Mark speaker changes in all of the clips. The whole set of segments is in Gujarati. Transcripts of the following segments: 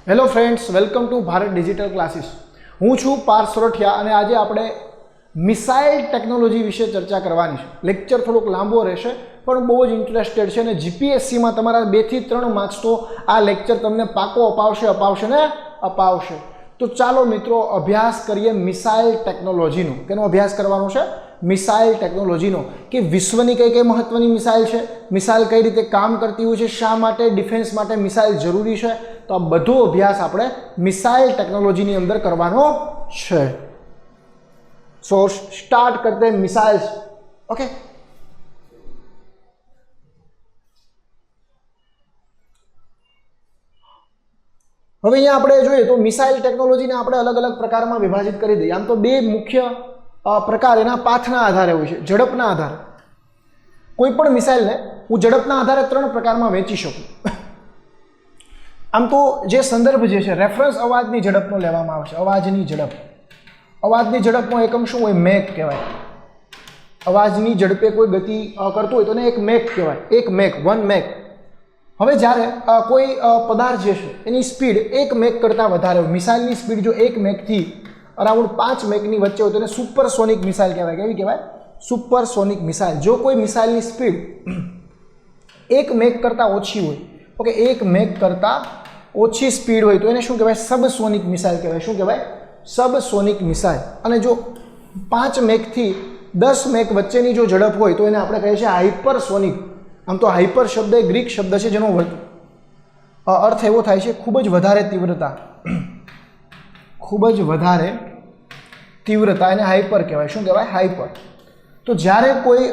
Speaker 1: Hello friends, welcome to Bharat digital classes. હું છું પાર્થ સોરઠિયા અને આજે આપણે મિસાઇલ ટેકનોલોજી વિશે ચર્ચા કરવાની છે. લેક્ચર થોડોક લાંબો રહેશે પણ બહુ જ ઇન્ટરેસ્ટેડ છે અને જીપીએસસીમાં તમારા 2 થી 3 માર્ક્સ તો આ લેક્ચર તમને પાકો અપાવશે. તો ચાલો મિત્રો અભ્યાસ કરીએ મિસાઇલ ટેકનોલોજીનો. કેનો અભ્યાસ કરવાનો છે? મિસાઇલ ટેકનોલોજીનો, કે વિશ્વની કઈ કઈ મહત્વની મિસાઇલ છે, મિસાઇલ કઈ રીતે કામ કરતી હોય છે, શા માટે ડિફેન્સ માટે મિસાઇલ જરૂરી છે. તો આ બધો અભ્યાસ આપણે મિસાઇલ ટેકનોલોજીની અંદર કરવાનો છે. સો સ્ટાર્ટ કરતે મિસાઇલ્સ. ઓકે, હવે અહીંયા આપણે જોઈએ તો મિસાઇલ ટેકનોલોજીને આપણે અલગ અલગ પ્રકારમાં વિભાજિત કરી દઈએ. આમ તો બે મુખ્ય પ્રકાર એના પાથના આધારે હોય છે, ઝડપના આધારે. કોઈ પણ મિસાઇલને હું ઝડપના આધારે 3 પ્રકારમાં વહેંચી શકું. આમ તો જે સંદર્ભ જે છે રેફરન્સ અવાજની ઝડપનો લેવામાં આવે છે. અવાજની ઝડપનો એકમ શું હોય? મેક કહેવાય. અવાજની ઝડપે કોઈ ગતિ કરતું હોય તો એને એક મેક કહેવાય. એક મેક, 1 મેક. હવે જ્યારે કોઈ પદાર્થ જે છે એની સ્પીડ 1 મેક કરતાં વધારે હોય, મિસાઇલની સ્પીડ જો 1 મેકથી અરાઉન્ડ 5 મેકની વચ્ચે હોય તો એને સુપરસોનિક મિસાઇલ કહેવાય. કેવી કહેવાય? Supersonic missile. જો કોઈ મિસાઇલની સ્પીડ 1 મેક કરતાં ઓછી હોય, ઓકે, 1 મેક કરતાં ઓછી સ્પીડ હોય તો એને શું કહેવાય? સબસોનિક મિસાઇલ કહેવાય. શું કહેવાય? Subsonic missile. અને જો 5 મેકથી 10 મેક વચ્ચેની જો ઝડપ હોય તો એને આપણે કહીએ છીએ હાઇપરસોનિક. આમ તો હાઇપર શબ્દ એ ગ્રીક શબ્દ છે જેનો અર્થ એવો થાય છે ખૂબ જ વધારે તીવ્રતા. એને હાઇપર કહેવાય. શું કહેવાય? હાઇપર. તો જ્યારે કોઈ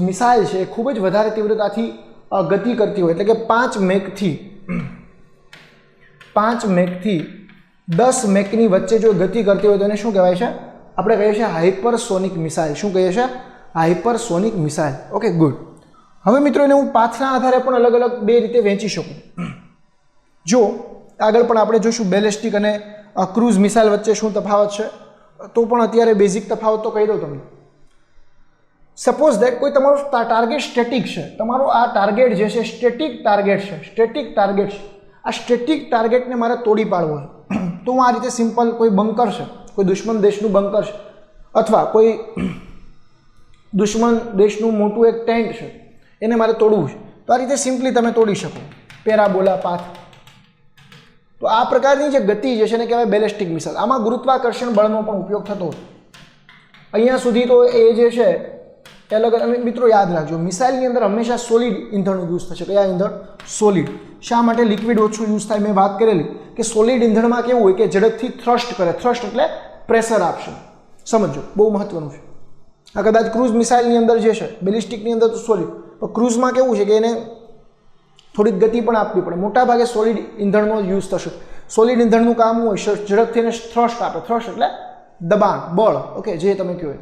Speaker 1: મિસાઇલ છે ખૂબ જ વધારે તીવ્રતાથી ગતિ કરતી હોય, એટલે કે 5 મેકથી 10 મેકની વચ્ચે જો ગતિ કરતી હોય તો એને શું કહેવાય છે? આપણે કહીએ છીએ હાઇપરસોનિક મિસાઇલ. શું કહીએ છીએ? Hypersonic missile. Okay, good. હવે મિત્રો એને હું પાથના આધારે પણ અલગ અલગ 2 રીતે વહેંચી શકું. જો આગળ પણ આપણે જોઈશું બેલિસ્ટિક અને ક્રૂઝ મિસાઇલ વચ્ચે શું તફાવત છે, તો પણ અત્યારે બેઝિક તફાવત તો કહી દઉં તમને. સપોઝ દેટ કોઈ તમારો ટાર્ગેટ સ્ટેટિક છે, તમારો આ ટાર્ગેટ જે છે સ્ટેટિક ટાર્ગેટ છે. આ સ્ટેટિક ટાર્ગેટને મારે તોડી પાડવો છે. તો હું આ રીતે સિમ્પલ કોઈ બંકર છે, કોઈ દુશ્મન દેશનું બંકર છે, અથવા કોઈ દુશ્મન દેશનું મોટું એક ટેન્ટ છે, એને મારે તોડવું છે. તો આ રીતે સિમ્પલી તમે તોડી શકો. Parabola path. તો આ પ્રકારની જે ગતિ જે છે એને કહેવાય બેલિસ્ટિક મિસાઇલ. આમાં ગુરુત્વાકર્ષણ બળનો પણ ઉપયોગ થતો હોય. અહીંયા સુધી તો એ જે છે એ અલગ. મિત્રો યાદ રાખજો, મિસાઇલની અંદર હંમેશા સોલિડ ઈંધણનો યુઝ થશે. કયા ઈંધણ? સોલિડ. શા માટે? લિક્વિડ ઓછું યુઝ થાય. મેં વાત કરેલી કે સોલિડ ઈંધણમાં કેવું હોય કે ઝડપથી થ્રસ્ટ કરે. થ્રસ્ટ એટલે પ્રેશર આપશે. સમજો, બહુ મહત્વનું છે. આ કદાચ ક્રૂઝ મિસાઇલની અંદર જે છે, બેલિસ્ટિકની અંદર તો સોલિડ, પણ ક્રૂઝમાં કેવું છે કે એને થોડીક ગતિ પણ આપવી પડે. મોટાભાગે સોલિડ ઈંધણનો યુઝ થશે. સોલિડ ઈંધણનું કામ હોય ઝડપથી એને થ્રસ્ટ આપે. થ્રસ્ટ એટલે દબાણ, બળ. ઓકે, જે તમે કહો.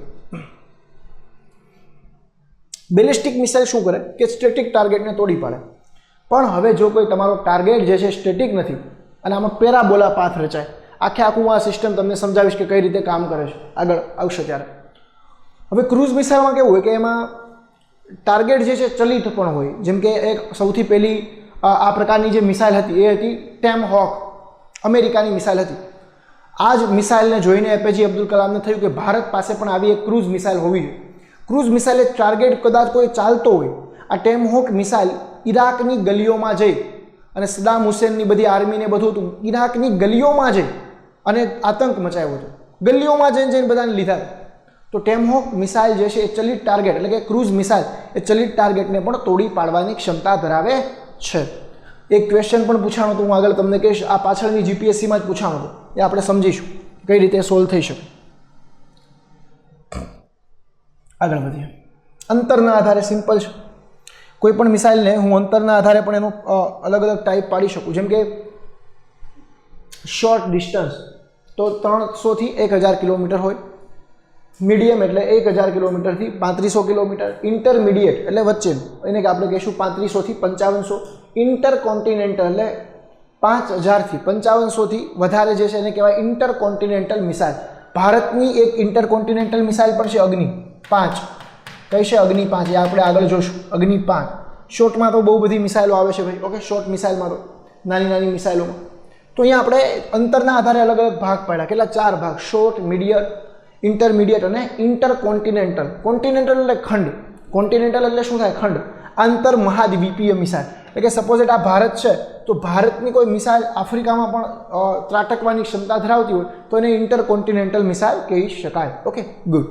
Speaker 1: બેલિસ્ટિક મિસાઇલ શું કરે કે સ્ટેટિક ટાર્ગેટને તોડી પાડે. પણ હવે જો કોઈ તમારો ટાર્ગેટ જે છે સ્ટેટિક નથી અને આમાં પેરાબોલા પાથ રચાય, આખું આ સિસ્ટમ તમને સમજાવીશ કે કઈ રીતે કામ કરે છે, આગળ આવશે ત્યારે. હવે ક્રૂઝ મિસાઇલમાં કેવું હોય કે એમાં ટાર્ગેટ જે છે ચલિત પણ હોય. જેમ કે એક સૌથી પહેલી આ પ્રકારની જે મિસાઇલ હતી એ હતી ટેમહોક, અમેરિકાની મિસાઇલ હતી. આ જ મિસાઇલને જોઈને એપીજે અબ્દુલ કલામને થયું કે ભારત પાસે પણ આવી એક ક્રૂઝ મિસાઇલ હોવી જોઈએ. ક્રૂઝ મિસાઇલ ટાર્ગેટ કદાચ કોઈ ચાલતો હોય, આ ટેમહોક મિસાઇલ ઈરાકની ગલીઓમાં જઈ અને સદામ હુસેનની બધી આર્મીને બધું હતું, ઈરાકની ગલીઓમાં જઈ અને આતંક મચાવ્યો હતો. ગલીઓમાં જઈને બધાને લીધા. તો ટેમહોક મિસાઇલ જે છે એ ચલિત ટાર્ગેટ, એટલે કે ક્રૂઝ મિસાઇલ એ ચલિત ટાર્ગેટને પણ તોડી પાડવાની ક્ષમતા ધરાવે છે. એક ક્વેશ્ચન પણ પૂછાણો હતું, હું આગળ તમને કહીશ. આ પાછળની જીપીએસસીમાં જ પૂછાણો હતું, એ આપણે સમજીશું કઈ રીતે સોલ્વ થઈ શકે. આગળ વધીએ. અંતરના આધારે સિમ્પલ છે. કોઈ પણ મિસાઇલને હું અંતરના આધારે પણ એનો અલગ અલગ ટાઈપ પાડી શકું. જેમ કે શોર્ટ ડિસ્ટન્સ તો 300 થી 1000 કિલોમીટર હોય. મીડિયમ એટલે 1000 કિલોમીટરથી 3500 કિલોમીટર. ઇન્ટરમીડિયેટ એટલે વચ્ચેનું, એને કે આપણે કહીશું 3500 થી 5500. ઇન્ટરકોન્ટિનેન્ટલ એટલે 5000 થી 5500થી વધારે જે છે એને કહેવાય ઇન્ટરકોન્ટિનેન્ટલ મિસાઇલ. ભારતની એક ઇન્ટરકોન્ટિનેન્ટલ મિસાઇલ પણ છે, અગ્નિ 5. કઈ છે? અગ્નિ 5. એ આપણે આગળ જોશું. અગ્નિ 5. શોર્ટમાં તો બહુ બધી મિસાઇલો આવે છે ભાઈ. ઓકે, શોર્ટ મિસાઇલમાં તો નાની મિસાઇલોમાં તો અહીંયા આપણે અંતરના આધારે અલગ અલગ ભાગ પાડ્યા. કેટલા? 4 ભાગ: શોર્ટ, મીડિયમ, ઇન્ટરમીડિયેટ અને ઇન્ટરકોન્ટિનેન્ટલ. કોન્ટિનેન્ટલ એટલે ખંડ, કોન્ટિનેન્ટલ એટલે શું થાય? ખંડ. આંતર મહાદ્વીપીય મિસાઇલ એટલે કે સપોઝ આ ભારત છે તો ભારતની કોઈ મિસાઇલ આફ્રિકામાં પણ ત્રાટકવાની ક્ષમતા ધરાવતી હોય તો એને ઇન્ટરકોન્ટિનેન્ટલ મિસાઇલ કહી શકાય. Okay, good.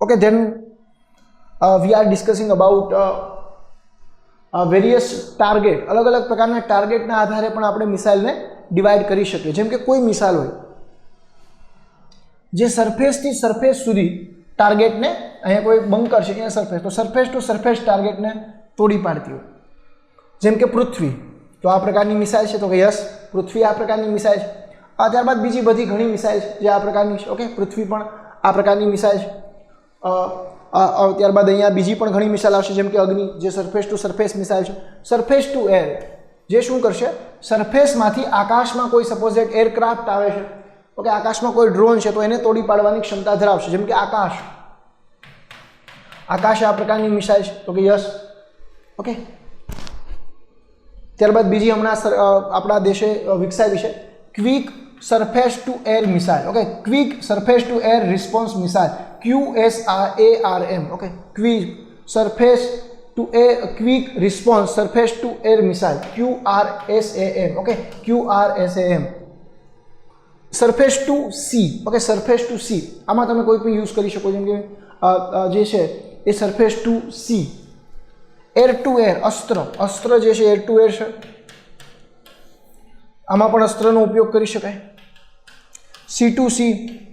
Speaker 1: Okay, then we are discussing about various target. અલગ અલગ પ્રકારના ટાર્ગેટના આધારે પણ આપણે મિસાઇલને ડિવાઈડ કરી શકીએ. જેમ કે કોઈ મિસાઇલ હોય જે સરફેસથી સરફેસ સુધી ટાર્ગેટને, અહીંયા કોઈ બંકર છે અહીંયા સરફેસ, તો સરફેસ ટુ સરફેસ ટાર્ગેટને તોડી પાડતી હોય. જેમ કે પૃથ્વી, તો આ પ્રકારની મિસાઇલ છે, તો કે યસ, પૃથ્વી આ પ્રકારની મિસાઇલ છે. ત્યારબાદ બીજી બધી ઘણી મિસાઇલ છે જે આ પ્રકારની છે. ઓકે, પૃથ્વી પણ આ પ્રકારની મિસાઇલ છે. ત્યારબાદ અહીંયા બીજી પણ ઘણી મિસાઇલ આવશે, જેમ કે અગ્નિ, જે સરફેસ ટુ સરફેસ મિસાઇલ છે. સરફેસ ટુ એર, જે શું કરશે? સરફેસમાંથી આકાશમાં કોઈ સપોઝ એટ એરક્રાફ્ટ આવે છે, ઓકે, આકાશમાં કોઈ ડ્રોન છે તો એને તોડી પાડવાની ક્ષમતા ધરાવશે. જેમ કે આકાશ આ પ્રકારની મિસાઇલ છે, તો કે યસ. ઓકે, ત્યારબાદ બીજી હમણાં આપણા દેશે વિકસાવી છે quick surface to air missile. Okay, quick surface to air response missile, QSARM. Okay, quick surface to air quick response surface to air missile, QRSAM. Okay, QRSAM. Surface to C, okay, surface to C, આમાં તમે કોઈ પણ યુઝ કરી શકો. જેમ કે જે છે એ surface to sea. Air to air, Astra જે છે એર ટુ એર છે, આમાં પણ અસ્ત્રનો ઉપયોગ કરી શકાય. C2C,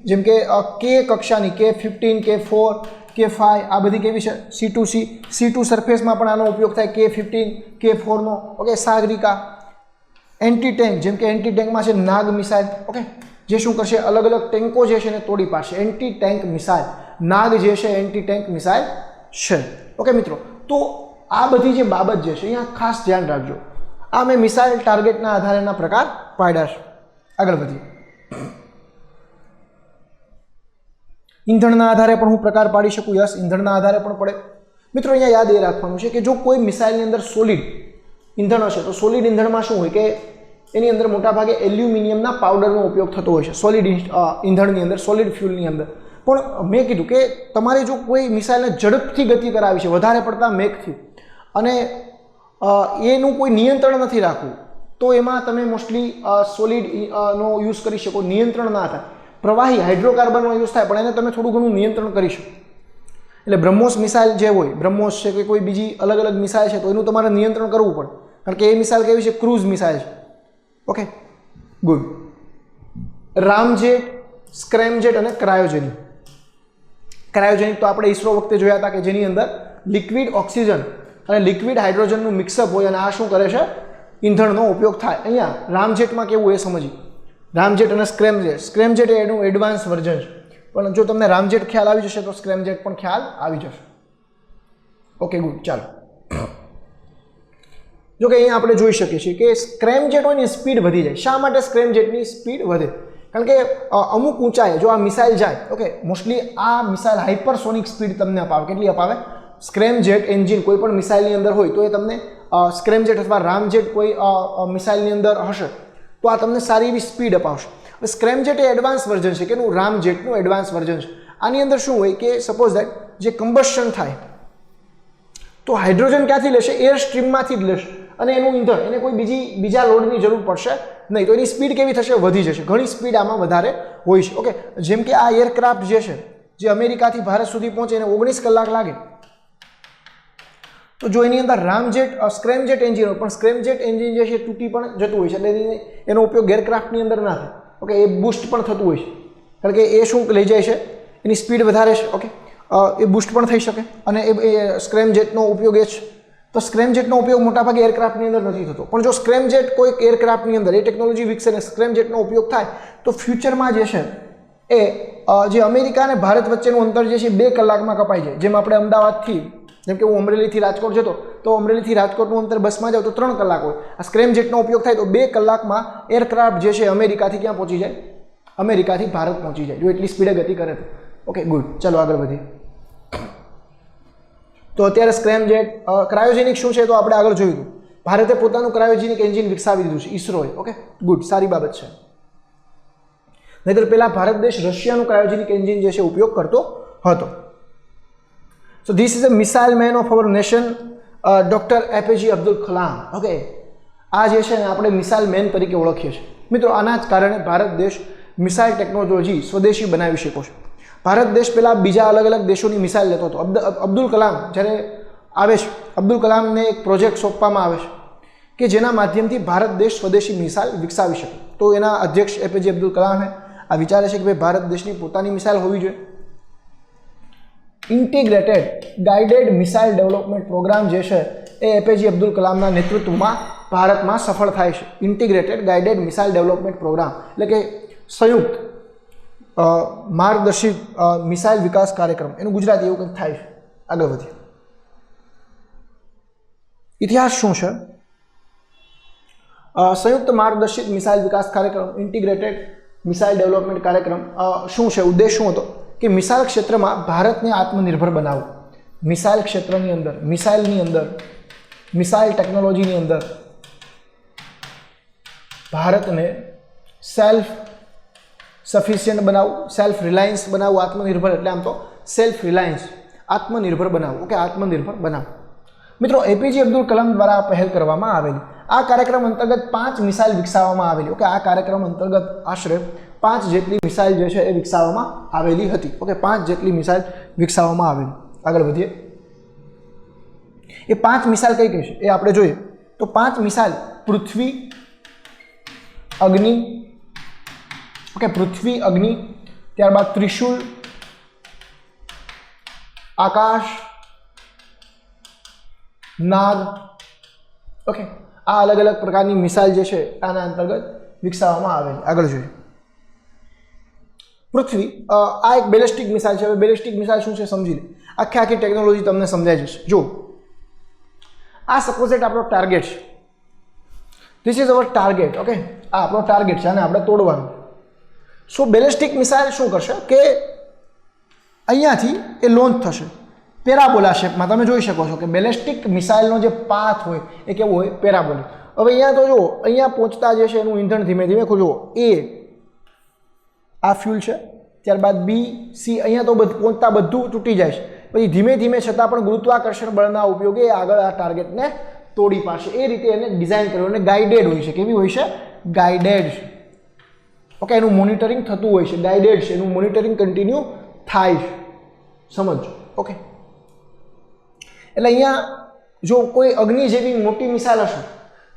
Speaker 1: જેમ કે કે કક્ષાની K15, K4, K5 આ બધી કેવી છે? C2C. C2 સરફેસમાં પણ આનો ઉપયોગ થાય, K15, K4 નો. ઓકે, સાગરિકા. એન્ટી ટેન્ક, જેમ કે એન્ટી ટેન્કમાં છે નાગ મિસાઇલ. ઓકે, જે શું કરશે? અલગ અલગ ટેન્કો જે છે એને તોડી પાડશે. એન્ટી ટેન્ક મિસાઇલ, નાગ જે છે એન્ટી ટેન્ક મિસાઇલ છે. ઓકે મિત્રો, તો આ બધી જે બાબત જે છે અહીંયા ખાસ ધ્યાન રાખજો. આ મેં મિસાઇલ ટાર્ગેટના આધારેના પ્રકાર પાડ્યા છે. આગળ વધીએ. ઈંધણના આધારે પણ હું પ્રકાર પાડી શકું. યસ, ઈંધણના આધારે પણ પડે. મિત્રો અહીંયા યાદ એ રાખવાનું છે કે જો કોઈ મિસાઇલની અંદર સોલિડ ઈંધણ હશે તો સોલિડ ઈંધણમાં શું હોય કે એની અંદર મોટાભાગે એલ્યુમિનિયમના પાવડરનો ઉપયોગ થતો હોય છે સોલિડ ઈંધણની અંદર, સોલિડ ફ્યુલની અંદર. પણ મેં કીધું કે તમારે જો કોઈ મિસાઇલને ઝડપથી ગતિ કરાવી છે, વધારે પડતા મેઘથી, અને એનું કોઈ નિયંત્રણ નથી રાખવું, તો એમાં તમે મોસ્ટલી સોલિડ નો યુઝ કરી શકો. નિયંત્રણ ના થાય, પ્રવાહી હાઇડ્રોકાર્બનનો યુઝ થાય, પણ એને તમે થોડું ઘણું નિયંત્રણ કરી શકો. એટલે બ્રહ્મોસ મિસાઇલ જે હોય, બ્રહ્મોસ છે કે કોઈ બીજી અલગ અલગ મિસાઇલ છે, તો એનું તમારે નિયંત્રણ કરવું પડે, કારણ કે એ મિસાઇલ કેવી છે? ક્રૂઝ મિસાઇલ છે. Okay, good. રામજેટ, સ્ક્રેમજેટ અને ક્રાયોજેનિક. ક્રાયોજેનિક તો આપણે ઇસરો વખતે જોયા હતા કે જેની અંદર લિક્વિડ ઓક્સિજન અને લિક્વિડ હાઇડ્રોજનનું મિક્સઅપ હોય અને આ શું કરે છે? ઈંધણનો ઉપયોગ થાય. અહીંયા રામજેટમાં કેવું એ સમજી. રામજેટ અને સ્ક્રેમજેટ. સ્ક્રેમજેટ એ એનું એડવાન્સ વર્ઝન છે, પણ જો તમને રામજેટ ખ્યાલ આવી જશે તો સ્ક્રેમજેટ પણ ખ્યાલ આવી જશે. Okay, good. ચાલો, જો કે અહીંયા આપણે જોઈ શકીએ છીએ કે સ્ક્રેમજેટ હોય ને સ્પીડ વધી જાય. શા માટે સ્ક્રેમજેટની સ્પીડ વધે? કારણ કે અમુક ઊંચાઈએ જો આ મિસાઇલ જાય, ઓકે, મોસ્ટલી આ મિસાઇલ હાઇપરસોનિક સ્પીડ તમને અપાવે. કેટલી અપાવે? સ્ક્રેમજેટ એન્જિન કોઈ પણ મિસાઇલની અંદર હોય તો એ તમને સ્ક્રેમજેટ અથવા રામજેટ કોઈ મિસાઇલની અંદર હશે તો આ તમને સારી એવી સ્પીડ અપાવશે. હવે સ્ક્રેમજેટ એ એડવાન્સ વર્ઝન છે કે એનું રામજેટનું એડવાન્સ વર્ઝન છે. આની અંદર શું હોય કે સપોઝ દેટ જે કમ્બશન થાય તો હાઇડ્રોજન ક્યાંથી લેશે? એર સ્ટ્રીમમાંથી જ લેશે, અને એનું ઈંધણ એને કોઈ બીજા લોડની જરૂર પડશે નહીં, તો એની સ્પીડ કેવી થશે? વધી જશે. ઘણી સ્પીડ આમાં વધારે હોય છે. ઓકે, જેમ કે આ એરક્રાફ્ટ જે છે જે અમેરિકાથી ભારત સુધી પહોંચે એને 19 કલાક લાગે, તો જો એની અંદર રામજેટ સ્ક્રેમજેટ એન્જિન હોય, પણ સ્ક્રેમજેટ એન્જિન જે છે તૂટી પણ જતું હોય છે, એટલે એનો ઉપયોગ એરક્રાફ્ટની અંદર ના થાય. ઓકે, એ બૂસ્ટ પણ થતું હોય છે, કારણ કે એ શું લઈ જાય છે? એની સ્પીડ વધારે છે. ઓકે, એ બૂસ્ટ પણ થઈ શકે, અને એ સ્ક્રેમજેટનો ઉપયોગ એ છે. તો સ્ક્રેમજેટનો ઉપયોગ મોટાભાગે એરક્રાફ્ટની અંદર નથી થતો, પણ જો સ્ક્રેમજેટ કોઈ એરક્રાફ્ટની અંદર એ ટેકનોલોજી વિકસે અને સ્ક્રેમજેટનો ઉપયોગ થાય તો ફ્યુચરમાં જે છે એ જે અમેરિકા અને ભારત વચ્ચેનું અંતર જે છે 2 કલાકમાં કપાઈ જાય. જેમ આપણે અમદાવાદથી, જેમ કે હું અમરેલીથી રાજકોટ જતો, તો અમરેલીથી રાજકોટનું અંતર બસમાં જાવ તો 3 કલાક હોય. આ સ્ક્રેમજેટનો ઉપયોગ થાય તો 2 કલાકમાં એરક્રાફ્ટ જે છે અમેરિકાથી ક્યાં પહોંચી જાય? અમેરિકાથી ભારત પહોંચી જાય, જો એટલી સ્પીડે ગતિ કરે તો. Okay, good. ચાલો આગળ વધીએ. તો અત્યારે સ્ક્રેમજેટ ક્રાયોજેનિક શું છે તો આપણે આગળ જોયું હતું. ભારતે પોતાનું ક્રાયોજેનિક એન્જિન વિકસાવી દીધું છે ઈસરોએ. ઓકે ગુડ, સારી બાબત છે. નહીતર પહેલા ભારત દેશ રશિયાનું ક્રાયોજેનિક એન્જિન જે છે ઉપયોગ કરતો હતો. So this is a missile man of our nation, doctor APJ Abdul Kalam. Okay, આ જે છે ને આપણે મિસાઇલ મેન તરીકે ઓળખીએ છીએ. મિત્રો આના જ કારણે ભારત દેશ મિસાઇલ ટેકનોલોજી સ્વદેશી બનાવી શક્યો છે. ભારત દેશ પહેલાં બીજા અલગ અલગ દેશોની મિસાઇલ લેતો હતો. અબ્દુલ કલામ જ્યારે આવે છે, અબ્દુલ કલામને એક પ્રોજેક્ટ સોંપવામાં આવે છે કે જેના માધ્યમથી ભારત દેશ સ્વદેશી મિસાઇલ વિકસાવી શકે. તો એના અધ્યક્ષ એપીજે અબ્દુલ કલામ આ વિચારે છે કે ભાઈ ભારત દેશની પોતાની મિસાઇલ હોવી જોઈએ. Integrated guided missile development programme જે છે એ એપીજે અબ્દુલ કલામના નેતૃત્વમાં ભારતમાં સફળ થાય છે. Integrated guided missile development programme એટલે કે સંયુક્ત માર્ગદર્શિત મિસાઇલ વિકાસ કાર્યક્રમ, એનું ગુજરાતી એવું કંઈક થાય છે. આગળ વધીએ. ઇતિહાસ શું છે? સંયુક્ત માર્ગદર્શિત મિસાઇલ વિકાસ કાર્યક્રમ, ઇન્ટિગ્રેટેડ મિસાઇલ ડેવલપમેન્ટ કાર્યક્રમ શું છે? ઉદ્દેશ શું હતો કે મિસાઇલ ક્ષેત્રમાં ભારતને આત્મનિર્ભર બનાવવું. મિસાઇલ ક્ષેત્રની અંદર, મિસાઇલની અંદર, મિસાઇલ ટેકનોલોજીની અંદર ભારતને સેલ્ફ સફિશિયન્ટ બનાવવું, સેલ્ફ રિલાયન્સ બનાવવું. આત્મનિર્ભર એટલે આમ તો સેલ્ફ રિલાયન્સ, આત્મનિર્ભર બનાવવું. ઓકે, આત્મનિર્ભર બનાવવું. મિત્રો એપીજે અબ્દુલ કલામ દ્વારા પહેલ કરવામાં આવેલી આ કાર્યક્રમ અંતર્ગત 5 મિસાઇલ વિકસાવવામાં આવેલી. ઓકે, આ કાર્યક્રમ અંતર્ગત આશરે 5 જેટલી મિસાઇલ જે છે એ વિકસાવવામાં આવેલી હતી. ઓકે, 5 જેટલી મિસાઇલ વિકસાવવામાં આવેલી. આગળ વધીએ. એ 5 મિસાઇલ કઈ કઈ છે એ આપણે જોઈએ. તો 5 મિસાઇલ પૃથ્વી, અગ્નિ, ઓકે, પૃથ્વી, અગ્નિ, ત્યારબાદ ત્રિશુલ, આકાશ, નાગ. ઓકે, આ અલગ અલગ પ્રકારની મિસાઇલ જે છે આના અંતર્ગત વિકસાવવામાં આવેલી. આગળ જોઈએ. પૃથ્વી, આ એક બેલિસ્ટિક મિસાઇલ છે. હવે બેલિસ્ટિક મિસાઇલ શું છે સમજી લે. આખી ટેકનોલોજી તમને સમજાઈ જશે. જો આ સપોઝ એટ આપણો ટાર્ગેટ છે. This is our target. Okay, આ આપણો ટાર્ગેટ છે અને આપણે તોડવાનું. સો બેલિસ્ટિક મિસાઇલ શું કરશે કે અહીંયાથી એ લોન્ચ થશે પેરાબોલા શેપમાં. તમે જોઈ શકો છો કે બેલિસ્ટિક મિસાઇલનો જે પાથ હોય એ કેવો હોય? પેરાબોલિક. હવે અહીંયા તો જો અહીંયા પહોંચતા જે છે એનું ઈંધણ ધીમે ધીમે જુઓ. એ આ ફ્યુલ છે, ત્યારબાદ બી, સી, અહીંયા તો પહોંચતા બધું તૂટી જાય છે. પછી ધીમે ધીમે છતાં પણ ગુરુત્વાકર્ષણ બળના ઉપયોગે આગળ આ ટાર્ગેટને તોડી પાડશે. એ રીતે એને ડિઝાઇન કર્યું અને ગાઇડેડ હોય છે. કેવી હોય છે? ગાઇડેડ છે. ઓકે, એનું મોનિટરિંગ થતું હોય છે. ગાઇડેડ છે, એનું મોનિટરિંગ કન્ટિન્યુ થાય છે. સમજો. ઓકે, એટલે અહીંયા જો કોઈ અગ્નિ જેવી મોટી મિસાઇલ હશે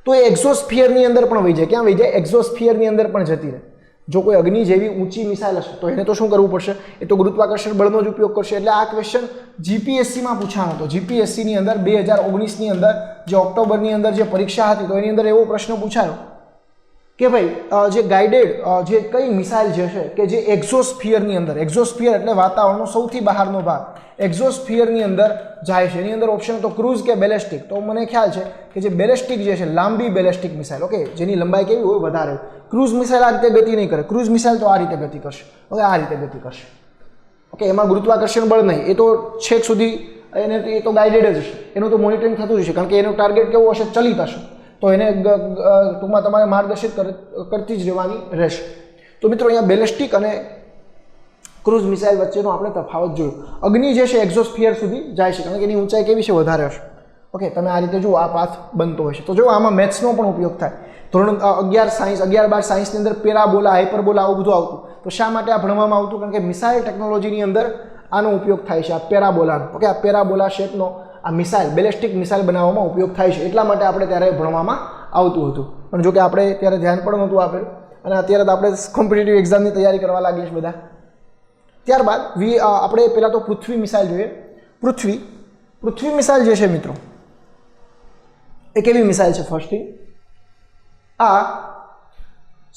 Speaker 1: તો એ એક્ઝોસ્ફિયરની અંદર પણ વહી જાય. ક્યાં વહી જાય? એક્ઝોસ્ફિયરની અંદર પણ જતી રહે. જો કોઈ અગ્નિ જેવી ઊંચી મિસાઇલ હશે તો એને તો શું કરવું પડશે? એ તો ગુરુત્વાકર્ષણ બળનો જ ઉપયોગ કરશે. એટલે આ ક્વેશ્ચન જીપીએસસીમાં પૂછાનો હતો. જીપીએસસીની અંદર 2019ની અંદર જે ઓક્ટોબરની અંદર જે પરીક્ષા હતી તો એની અંદર એવો પ્રશ્ન પૂછાયો કે ભાઈ જે ગાઇડેડ જે કઈ મિસાઇલ જે છે કે જે એક્ઝોસ્ફિયરની અંદર, એક્ઝોસ્ફિયર એટલે વાતાવરણનો સૌથી બહારનો ભાગ, એક્ઝોસ્ફિયરની અંદર જાય છે. એની અંદર ઓપ્શન હતો ક્રૂઝ કે બેલેસ્ટિક. તો મને ખ્યાલ છે કે જે બેલેસ્ટિક જે છે, લાંબી બેલેસ્ટિક મિસાઇલ, ઓકે, જેની લંબાઈ કેવી હોય? વધારે. ક્રૂઝ મિસાઇલ આ રીતે ગતિ નહીં કરે. ક્રૂઝ મિસાઇલ તો આ રીતે ગતિ કરશે. ઓકે, આ રીતે ગતિ કરશે. ઓકે, એમાં ગુરુત્વાકર્ષણ બળ નહીં. એ તો છેક સુધી એને એ તો ગાઇડેડ જ હશે. એનું તો મોનિટરિંગ થતું જ હશે કારણ કે એનો ટાર્ગેટ કેવો હશે? ચલિત હશે. તો એને ટૂંકમાં તમારે માર્ગદર્શિત કરતી જ રહેવાની રહેશે. તો મિત્રો અહીંયા બેલેસ્ટિક અને ક્રૂઝ મિસાઇલ વચ્ચેનો આપણે તફાવત જોયો. અગ્નિ જે છે એક્ઝોસ્ફિયર સુધી જાય છે કારણ કે એની ઊંચાઈ કેવી છે? વધારે હશે. ઓકે, તમે આ રીતે જુઓ, આ પાથ બનતો હોય છે. તો જો આમાં મેથ્સનો પણ ઉપયોગ થાય. ધોરણ 11 સાયન્સ, 11-12 સાયન્સની અંદર પેરાબોલા, હાઇપરબોલા આવું બધું આવતું. તો શા માટે આ ભણવામાં આવતું? કારણ કે મિસાઇલ ટેકનોલોજીની અંદર આનો ઉપયોગ થાય છે, આ પેરાબોલાનો. ઓકે, આ પેરાબોલા શેપનો આ મિસાઇલ, બેલેસ્ટિક મિસાઇલ બનાવવામાં ઉપયોગ થાય છે. એટલા માટે આપણે ત્યારે ભણવામાં આવતું હતું. પણ જો કે આપણે ત્યારે ધ્યાન પણ નહોતું આપેલું અને અત્યારે તો આપણે કોમ્પિટિટિવ એક્ઝામની તૈયારી કરવા લાગીએ છીએ બધા. ત્યારબાદ આપણે પહેલાં તો પૃથ્વી મિસાઇલ જોઈએ. પૃથ્વી મિસાઇલ જે છે મિત્રો એ કેવી મિસાઇલ છે? ફર્સ્ટ થિંગ, આ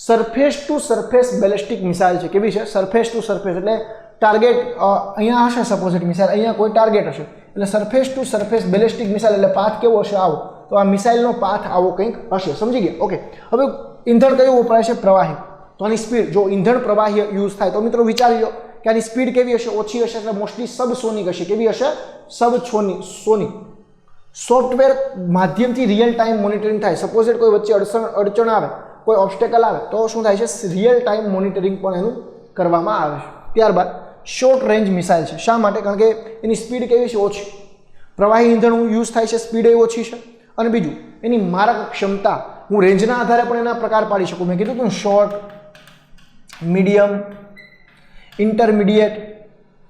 Speaker 1: surface to surface ballistic missile છે. કેવી છે? સરફેસ ટુ સરફેસ એટલે ટાર્ગેટ અહીંયા હશે, સપોઝ ઇટ મિસાઇલ અહીંયા કોઈ ટાર્ગેટ હશે એટલે surface to surface ballistic missile એટલે પાથ કેવો હશે? આવો. તો આ મિસાઇલનો પાથ આવો કંઈક હશે. સમજી ગયા? ઓકે, હવે ઈંધણ કયું વપરાય છે? પ્રવાહી. તો આની સ્પીડ, જો ઈંધણ પ્રવાહી યુઝ થાય તો મિત્રો વિચારી લો કે આની સ્પીડ કેવી હશે? ઓછી હશે એટલે મોસ્ટલી સબસોનિક હશે. કેવી હશે? સબસોનિક સોફ્ટવેર માધ્યમથી રિયલ ટાઈમ મોનિટરિંગ થાય. સપોઝ કોઈ વચ્ચે અડચણ આવે, કોઈ ઓબ્સ્ટેકલ આવે તો શું થાય છે, રિયલ ટાઈમ મોનિટરિંગ પણ એનું કરવામાં આવે છે. ત્યારબાદ શોર્ટ રેન્જ મિસાઇલ છે. શા માટે? કારણ કે એની સ્પીડ કેવી છે, ઓછી, પ્રવાહી ઈંધણ યુઝ થાય છે, સ્પીડ એ ઓછી છે, અને બીજું એની મારક ક્ષમતા, હું રેન્જના આધારે પણ એના પ્રકાર પાડી શકું. મેં કીધું હતું શોર્ટ, મીડિયમ, ઇન્ટરમીડિયેટ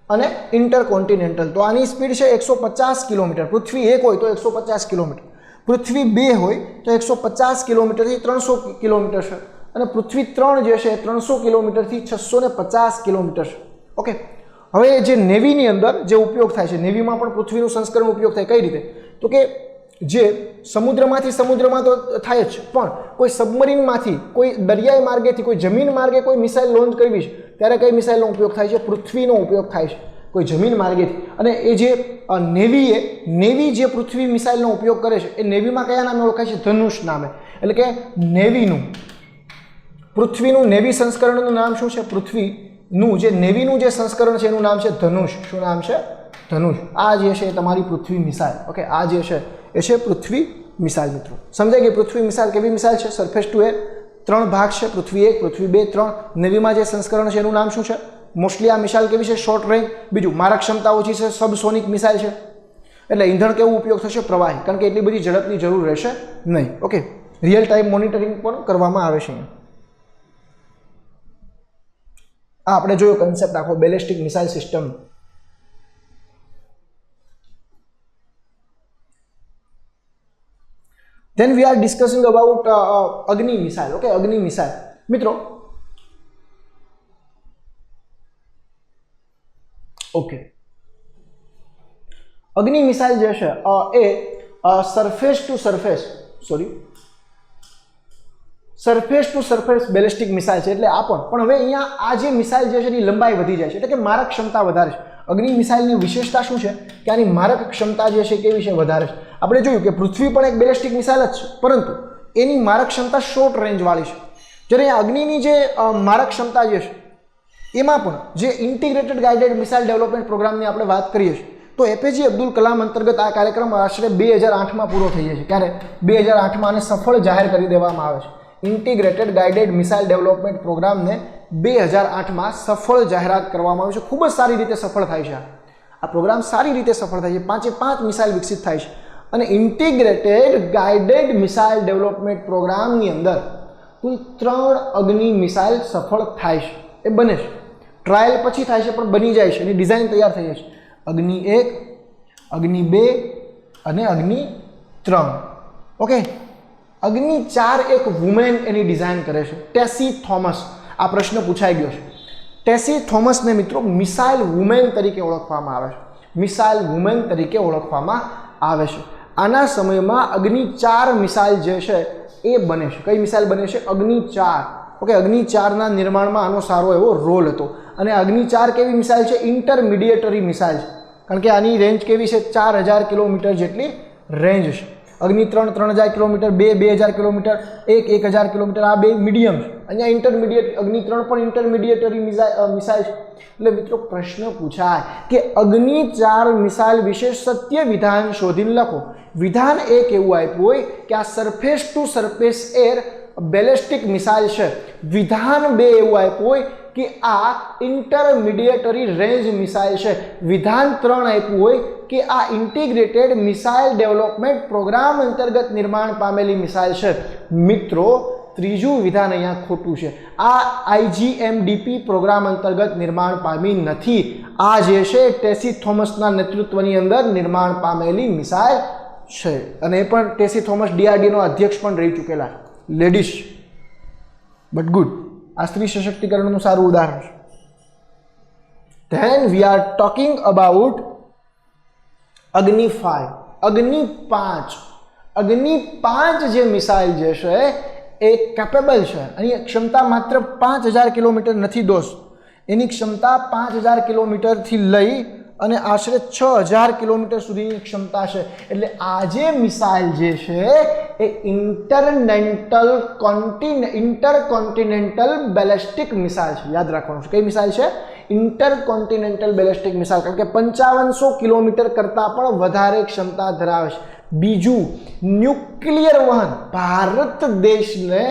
Speaker 1: અને ઇન્ટરકોન્ટિનેન્ટલ. તો આની સ્પીડ છે 150 કિલોમીટર. પૃથ્વી 1 હોય તો 150 કિલોમીટર, પૃથ્વી 2 હોય તો 150 કિલોમીટરથી 300 કિલોમીટર છે, અને પૃથ્વી 3 જે છે 300 કિલોમીટરથી 650 કિલોમીટર છે. ઓકે, હવે જે નેવીની અંદર જે ઉપયોગ થાય છે, નેવીમાં પણ પૃથ્વીનું સંસ્કરણ ઉપયોગ થાય. કઈ રીતે? તો કે જે સમુદ્રમાંથી સમુદ્રમાં તો થાય જ, પણ કોઈ સબમરીનમાંથી, કોઈ દરિયાઈ માર્ગેથી, કોઈ જમીન માર્ગે કોઈ મિસાઇલ લોન્ચ કરવી છે ત્યારે કઈ મિસાઇલનો ઉપયોગ થાય છે? પૃથ્વીનો ઉપયોગ થાય છે, કોઈ જમીન માર્ગેથી. અને એ જે નેવી જે પૃથ્વી મિસાઇલનો ઉપયોગ કરે છે એ નેવીમાં કયા નામે ઓળખાય છે? ધનુષ નામે. એટલે કે પૃથ્વીનું નેવી સંસ્કરણનું નામ શું છે? પૃથ્વીનું જે નેવીનું જે સંસ્કરણ છે એનું નામ છે ધનુષ. શું નામ છે? ધનુષ. આ જે છે તમારી પૃથ્વી મિસાઇલ. ઓકે, આ જે છે એ છે પૃથ્વી મિસાઇલ. મિત્રો સમજાય કે પૃથ્વી મિસાઇલ કેવી મિસાઇલ છે? Surface to air. 3 ભાગ છે, પૃથ્વી 1, પૃથ્વી 2, 3. નેવીમાં જે સંસ્કરણ છે એનું નામ શું છે? મોસ્ટલી આ મિસાઇલ કેવી છે? Short range. બીજું મારક ક્ષમતા ઓછી છે, સબસોનિક મિસાઇલ છે. એટલે ઈંધણ કેવું ઉપયોગ થશે? પ્રવાહી, કારણ કે એટલી બધી ઝડપની જરૂર રહેશે નહીં. ઓકે, રિયલ ટાઈમ મોનિટરિંગ પણ કરવામાં આવે છે. આ આપણે જોયો કન્સેપ્ટ આખો ballistic missile system. Then we are discussing about Agni missile. Okay, Agni missile. મિત્રો, ઓકે, અગ્નિ મિસાઇલ જે છે એ surface to surface ballistic missile છે. એટલે આ પણ હવે અહીંયા આ જે મિસાઇલ જે છે એની લંબાઈ વધી જાય છે, એટલે કે મારક ક્ષમતા વધારે છે. અગ્નિ મિસાઇલની વિશેષતા શું છે કે આની મારક ક્ષમતા જે છે કેવી છે? વધારે છે. આપણે જોયું કે પૃથ્વી પણ એક બેલિસ્ટિક મિસાઇલ જ છે, પરંતુ એની મારક ક્ષમતા શોર્ટ રેન્જવાળી છે. જ્યારે અહીંયા અગ્નિની જે મારક ક્ષમતા જે છે એમાં પણ જે ઇન્ટિગ્રેટેડ ગાઇડેડ મિસાઇલ ડેવલપમેન્ટ પ્રોગ્રામની આપણે વાત કરીએ છીએ તો એપીજે અબ્દુલ કલામ અંતર્ગત આ કાર્યક્રમ આશરે 2008માં પૂરો થઈ જાય છે. ક્યારે? 2008માં આને સફળ જાહેર કરી દેવામાં આવે છે. ઇન્ટિગ્રેટેડ ગાઇડેડ મિસાઇલ ડેવલપમેન્ટ પ્રોગ્રામને 2008માં સફળ જાહેરાત કરવામાં આવી છે. ખૂબ જ સારી રીતે સફળ થાય છે. આ પ્રોગ્રામ સારી રીતે સફળ થાય છે. 5 મિસાઇલ વિકસિત થાય છે. અને ઇન્ટિગ્રેટેડ ગાઇડેડ મિસાઇલ ડેવલપમેન્ટ પ્રોગ્રામની અંદર કુલ 3 અગ્નિ મિસાઇલ સફળ થાય છે. એ બને છે, ટ્રાયલ પછી થાય છે પણ બની જાય છે, એની ડિઝાઇન તૈયાર થઈ જાય છે. અગ્નિ 1, અગ્નિ 2 અને અગ્નિ 3. ઓકે, અગ્નિ 4 એક વુમેન એની ડિઝાઇન કરે છે, ટેસી થોમસ. આ પ્રશ્ન પૂછાઈ ગયો છે. ટેસી થોમસને મિત્રો મિસાઇલ વુમેન તરીકે ઓળખવામાં આવે છે. મિસાઇલ વુમેન તરીકે ઓળખવામાં આવે છે. આના સમયમાં અગ્નિ 4 મિસાઇલ જે છે એ બને છે. કઈ મિસાઇલ બને છે? અગ્નિ 4. ઓકે, અગ્નિ 4ના નિર્માણમાં આનો સારો એવો રોલ હતો. અને અગ્નિ 4 કેવી મિસાઇલ છે? ઇન્ટરમીડિયેટરી મિસાઇલ છે, કારણ કે આની રેન્જ કેવી છે? 4000 કિલોમીટર જેટલી રેન્જ છે. અગ્નિ 3 3000 કિલોમીટર, 2 2000 કિલોમીટર, 1 1000 કિલોમીટર. આ બે મીડિયમ છે. અહીંયા ઇન્ટરમીડિયેટ અગ્નિ 3 પણ ઇન્ટરમીડિયેટરી મિસાઇલ છે. એટલે મિત્રો પ્રશ્ન પૂછાય કે અગ્નિ 4 મિસાઇલ વિશે સત્ય વિધાન શોધીને લખો. વિધાન એક એવું આપ્યું હોય કે આ surface to surface air ballistic missile છે. વિધાન 2 એવું આપ્યું હોય કે આ ઇન્ટરમીડિયેટરી રેન્જ મિસાઇલ છે. વિધાન 3 આપ્યું હોય કે આ ઇન્ટિગ્રેટેડ મિસાઇલ ડેવલપમેન્ટ પ્રોગ્રામ અંતર્ગત નિર્માણ પામેલી મિસાઇલ છે. મિત્રો ત્રીજું વિધાન અહીંયા ખોટું છે. આ IGMDP પ્રોગ્રામ અંતર્ગત નિર્માણ પામી નથી. આ જે છે ટેસી થોમસના નેતૃત્વની અંદર નિર્માણ પામેલી મિસાઇલ છે. અને એ પણ ટેસી થોમસ DRDO અધ્યક્ષ પણ રહી ચૂકેલા લેડીઝ. બટ ગુડ, આ સ્ત્રી સશક્તિકરણનું સારું ઉદાહરણ છે. Than we are talking about અગ્નિ 5. અગ્નિ 5. અગ્નિ 5 જે મિસાઇલ જે છે એ કેપેબલ છે. એની ક્ષમતા માત્ર 5000 કિલોમીટર નથી દોસ્ત. એની ક્ષમતા 5000 કિલોમીટરથી લઈ અને આશરે 6000 કિલોમીટર સુધીની ક્ષમતા છે. એટલે આ જે મિસાઇલ જે છે એ ઇન્ટરકોન્ટિનેન્ટલ બેલિસ્ટિક મિસાઇલ છે. યાદ રાખવાનું છે. કઈ મિસાઇલ છે? ઇન્ટરકોન્ટિનેન્ટલ બેલિસ્ટિક મિસાઇલ, કારણ કે 5500 કિલોમીટર કરતાં પણ વધારે ક્ષમતા ધરાવે છે. બીજું, ન્યુક્લિયર વહન. ભારત દેશને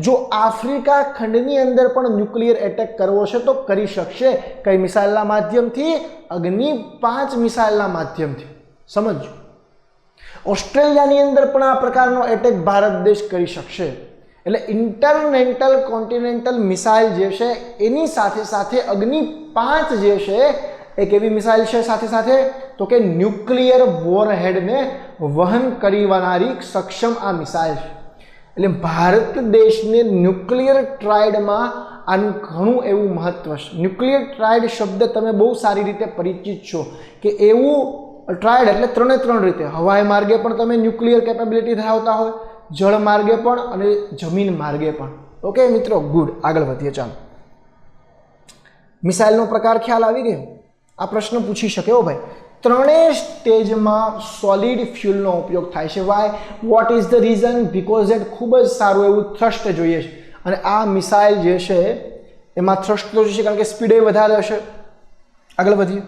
Speaker 1: જો આફ્રિકા ખંડની અંદર પણ ન્યુક્લિયર એટેક કરવો છે તો કરી શકશે. કઈ મિસાઇલના માધ્યમથી? અગ્નિ 5 મિસાઇલના માધ્યમથી. સમજો. ઓસ્ટ્રેલિયાની અંદર પણ આ પ્રકારનો એટેક ભારત દેશ કરી શકશે. એટલે ઇન્ટરનેન્ટલ કોન્ટિનેન્ટલ મિસાઇલ જે છે એની સાથે સાથે અગ્નિ 5 જે છે એ કેવી મિસાઇલ છે સાથે સાથે? તો કે ન્યુક્લિયર વોરહેડને વહન કરવાનારી સક્ષમ આ મિસાઇલ છે. એટલે ભારત દેશને ન્યુક્લિયર ટ્રાયડમાં આનું ઘણું એવું મહત્વ છે. ન્યુક્લિયર ટ્રાયડ શબ્દ તમે બહુ સારી રીતે પરિચિત છો કે એવું ટ્રાયડ એટલે 3 રીતે, હવાઈ માર્ગે પણ તમે ન્યુક્લિયર કેપેબિલિટી ધરાવતા હોય, જળ માર્ગે પણ અને જમીન માર્ગે પણ. ઓકે મિત્રો, ગુડ. આગળ વધીએ. ચાલો, મિસાઇલનો પ્રકાર ખ્યાલ આવી ગયો. આ પ્રશ્ન પૂછી શકે હો ભાઈ. 3 સ્ટેજમાં સોલિડ ફ્યુલનો ઉપયોગ થાય છે. Why? What is the reason? Because it ખૂબ જ સારું એવું થ્રસ્ટ જોઈએ છે અને આ મિસાઇલ જે છે એમાં થ્રસ્ટ તો જોઈશે કારણ કે સ્પીડે વધારે હશે. આગળ વધીએ.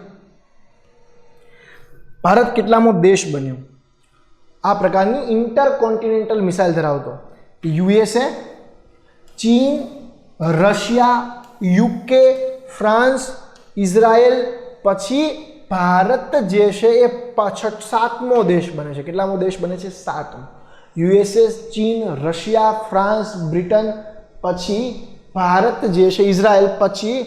Speaker 1: ભારત કેટલામો દેશ બન્યો આ પ્રકારની ઇન્ટરકોન્ટિનેન્ટલ મિસાઇલ ધરાવતો? યુએસએ, ચીન, રશિયા, યુકે, ફ્રાન્સ, ઇઝરાયલ, પછી ભારત જે છે એ 7મો દેશ બને છે. કેટલામો દેશ બને છે? 7મો. યુએસએ, ચીન, રશિયા, ફ્રાન્સ, બ્રિટન, પછી ભારત જે છે, ઇઝરાયલ, પછી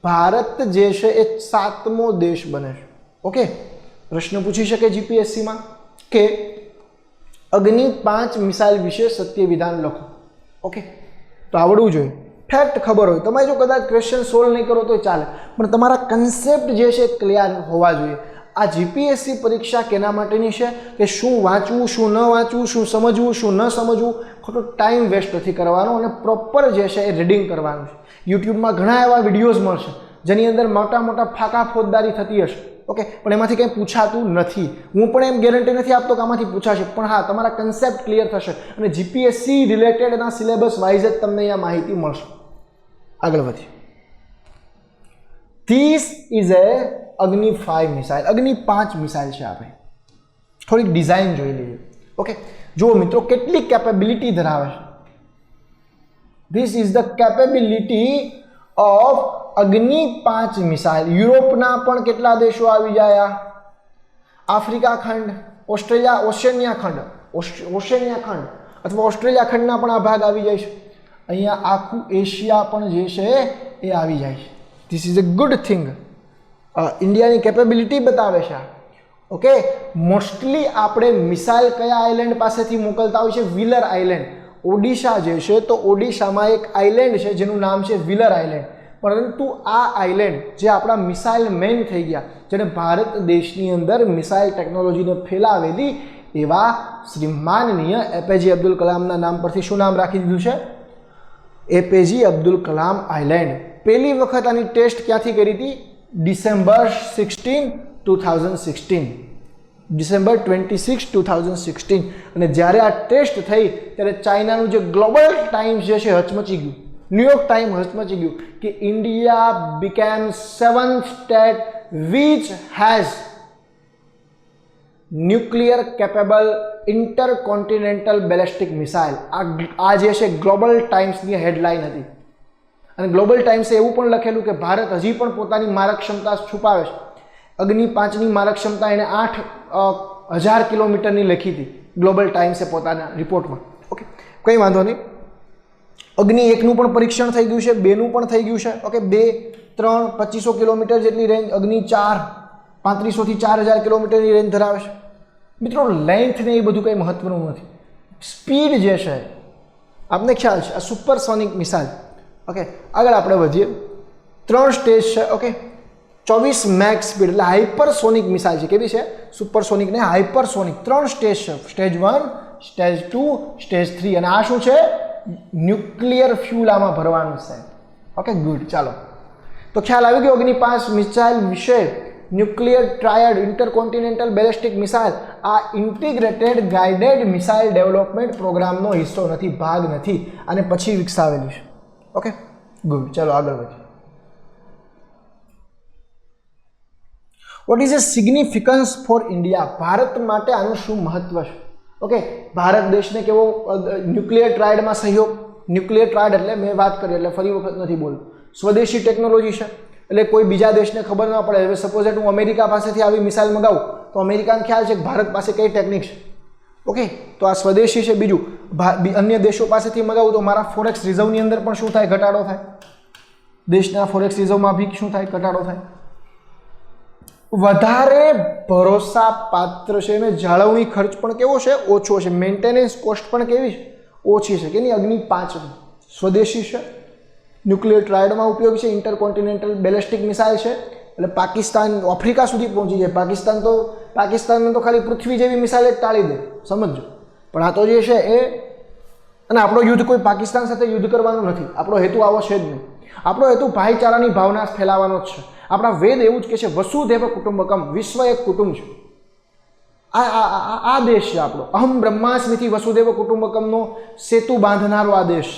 Speaker 1: ભારત જે છે એ 7મો દેશ બને છે. ઓકે, પ્રશ્ન પૂછી શકે જીપીએસસીમાં કે અગ્નિ 5 મિસાઇલ વિશે સત્ય વિધાન લખો. ઓકે, તો આવડવું જોઈએ, ફેક્ટ ખબર હોય. તમે જો કદાચ ક્વેશ્ચન સોલ્વ નહીં કરો તો ચાલે, પણ તમારા કન્સેપ્ટ જે છે ક્લિયર હોવા જોઈએ. આ જીપીએસસી પરીક્ષા કેના માટેની છે કે શું વાંચવું, શું ન વાંચવું, શું સમજવું, શું ન સમજવું, ખોટો ટાઈમ વેસ્ટ નથી કરવાનો અને પ્રોપર જે છે એ રીડિંગ કરવાનું છે. યુટ્યુબમાં ઘણા એવા વિડીયોઝ મળશે જેની અંદર મોટા મોટા ફાંકા ફોજદારી થતી હશે. ઓકે, પણ એમાંથી કંઈ પૂછાતું નથી. હું પણ એમ ગેરંટી નથી આપતો કે આમાંથી પૂછાશે, પણ હા, તમારા કન્સેપ્ટ ક્લિયર થશે અને જીપીએસસી રિલેટેડ એના સિલેબસ વાઇઝ જ તમને અહીંયા માહિતી મળશે. આગળ વધીએ. ધીસ ઇઝ એ અગ્નિ 5 મિસાઇલ. અગ્નિ 5 મિસાઇલ છે. આપણે થોડીક ડિઝાઇન જોઈ લઈએ. ઓકે, જુઓ મિત્રો કેટલી કેપેબિલિટી ધરાવે છે. This is the capability of અગ્નિ 5 મિસાઇલ. યુરોપના પણ કેટલા દેશો આવી જાય? આફ્રિકા ખંડ, ઓસ્ટ્રેલિયા, ઓશિયાનિયા ખંડ અથવા ઓસ્ટ્રેલિયા ખંડના પણ આ ભાગ આવી જાય છે. અહીંયા આખું એશિયા પણ જે છે એ આવી જાય છે. This is a good thing. ઇન્ડિયાની કેપેબિલિટી બતાવે છે. ઓકે, મોસ્ટલી આપણે મિસાઇલ કયા આઇલેન્ડ પાસેથી મોકલતા હોય છે? Wheeler island. ઓડિશા જે છે તો ઓડિશામાં એક આઇલેન્ડ છે જેનું નામ છે વ્હીલર આઇલેન્ડ. પરંતુ આ આઇલેન્ડ જે આપણા મિસાઇલ મેન થઈ ગયા, જેને ભારત દેશની અંદર મિસાઇલ ટેકનોલોજીને ફેલાવેલી એવા શ્રી માનનીય એપીજે અબ્દુલ કલામના નામ પરથી શું નામ રાખી દીધું છે? APJ Abdul Kalam island. પહેલી વખત આની ટેસ્ટ ક્યાંથી કરી હતી? ડિસેમ્બર 26, 2016. ડિસેમ્બર 26, 2016. અને જ્યારે આ ટેસ્ટ થઈ ત્યારે ચાઇનાનું જે ગ્લોબલ ટાઈમ્સ જે છે હચમચી ગયું. ન્યુયોર્ક ટાઈમ હચમચી ગયું કે India became 7th state which has nuclear capable intercontinental ballistic missile. આ જે છે ગ્લોબલ ટાઈમ્સની હેડલાઇન હતી. અને ગ્લોબલ ટાઈમ્સે એવું પણ લખેલું કે ભારત હજી પણ પોતાની મારક ક્ષમતા છુપાવે છે. અગ્નિ 5ની મારક ક્ષમતા એને 8,000 કિલોમીટરની લખી હતી ગ્લોબલ ટાઈમ્સે પોતાના રિપોર્ટમાં. ઓકે, કંઈ વાંધો નહીં. અગ્નિ 1નું પણ પરીક્ષણ થઈ ગયું છે, 2નું પણ થઈ ગયું છે. ઓકે, 2, 3, 2500 કિલોમીટર જેટલી રેન્જ. અગ્નિ 4 3500થી 4000 કિલોમીટરની રેન્જ ધરાવે છે. મિત્રો લેન્થ ને એ બધું કંઈ મહત્વનું નથી, સ્પીડ જે છે આપને ખ્યાલ છે. આ સુપરસોનિક મિસાઇલ. ઓકે, આગળ આપણે વધીએ. 3 સ્ટેજ છે. ઓકે, 24 મેક સ્પીડ એટલે હાઇપરસોનિક મિસાઇલ છે. કેવી છે? સુપરસોનિક ને હાઇપરસોનિક. 3 સ્ટેજ છે. Stage 1, stage 2, stage 3. અને આ શું છે? ન્યુક્લિયર ફ્યુલ આમાં ભરવાનું છે. Okay, good. ચાલો, તો ખ્યાલ આવી ગયો અગ્નિ 5 મિસાઇલ વિશે. Nuclear triad intercontinental ballistic missile આ ઇન્ટિગ્રેટેડ ગાઇડેડ મિસાઇલ ડેવલપમેન્ટ પ્રોગ્રામનો હિસ્સો નથી, ભાગ નથી, અને પછી વિકસાવેલી છે. Okay, good. ચાલો આગળ વધીએ. What is a significance for India? ભારત માટે આનું શું મહત્વ છે? ઓકે, ભારત દેશને કેવો ન્યુક્લિયર ટ્રાયડમાં સહયોગ, ન્યુક્લિયર ટ્રાયડ એટલે મેં વાત કરી એટલે ફરી વખત નથી બોલું, સ્વદેશી ટેકનોલોજી છે એટલે કોઈ બીજા દેશને ખબર ન પડે. હવે સપોઝ હું અમેરિકા પાસેથી આવી મિસાઇલ મંગાવું તો અમેરિકાને ખ્યાલ છે કે ભારત પાસે કઈ ટેકનિક છે. ઓકે, તો આ સ્વદેશી છે. બીજું, અન્ય દેશો પાસેથી મંગાવું તો મારા ફોરેક્સ રિઝર્વની અંદર પણ શું થાય? ઘટાડો થાય. દેશના ફોરેક્સ રિઝર્વમાં બી શું થાય? ઘટાડો થાય. વધારે ભરોસા પાત્ર છે અને જાળવણી ખર્ચ પણ કેવો છે? ઓછો છે. મેન્ટેનન્સ કોસ્ટ પણ કેવી છે? ઓછી છે. કે નહીં? અગ્નિ 5 સ્વદેશી છે, ન્યુક્લિયર ટ્રાયડમાં ઉપયોગ છે, ઇન્ટરકોન્ટિનેન્ટલ બેલેસ્ટિક મિસાઇલ છે એટલે પાકિસ્તાન આફ્રિકા સુધી પહોંચી જાય. પાકિસ્તાનને તો ખાલી પૃથ્વી જેવી મિસાઇલ જ ટાળી દે, સમજો. પણ આ તો જે છે એ, અને આપણો યુદ્ધ કોઈ પાકિસ્તાન સાથે યુદ્ધ કરવાનું નથી. આપણો હેતુ આવો છે જ નહીં. આપણો હેતુ ભાઈચારાની ભાવના ફેલાવવાનો જ છે. આપણા વેદ એવું જ કહે છે, વસુધૈવ કુટુંબકમ, વિશ્વ એક કુટુંબ છે. આ દેશ છે આપણો. અહમ બ્રહ્માસ્મિથી વસુધૈવ કુટુંબકમનો સેતુ બાંધનારો આ દેશ.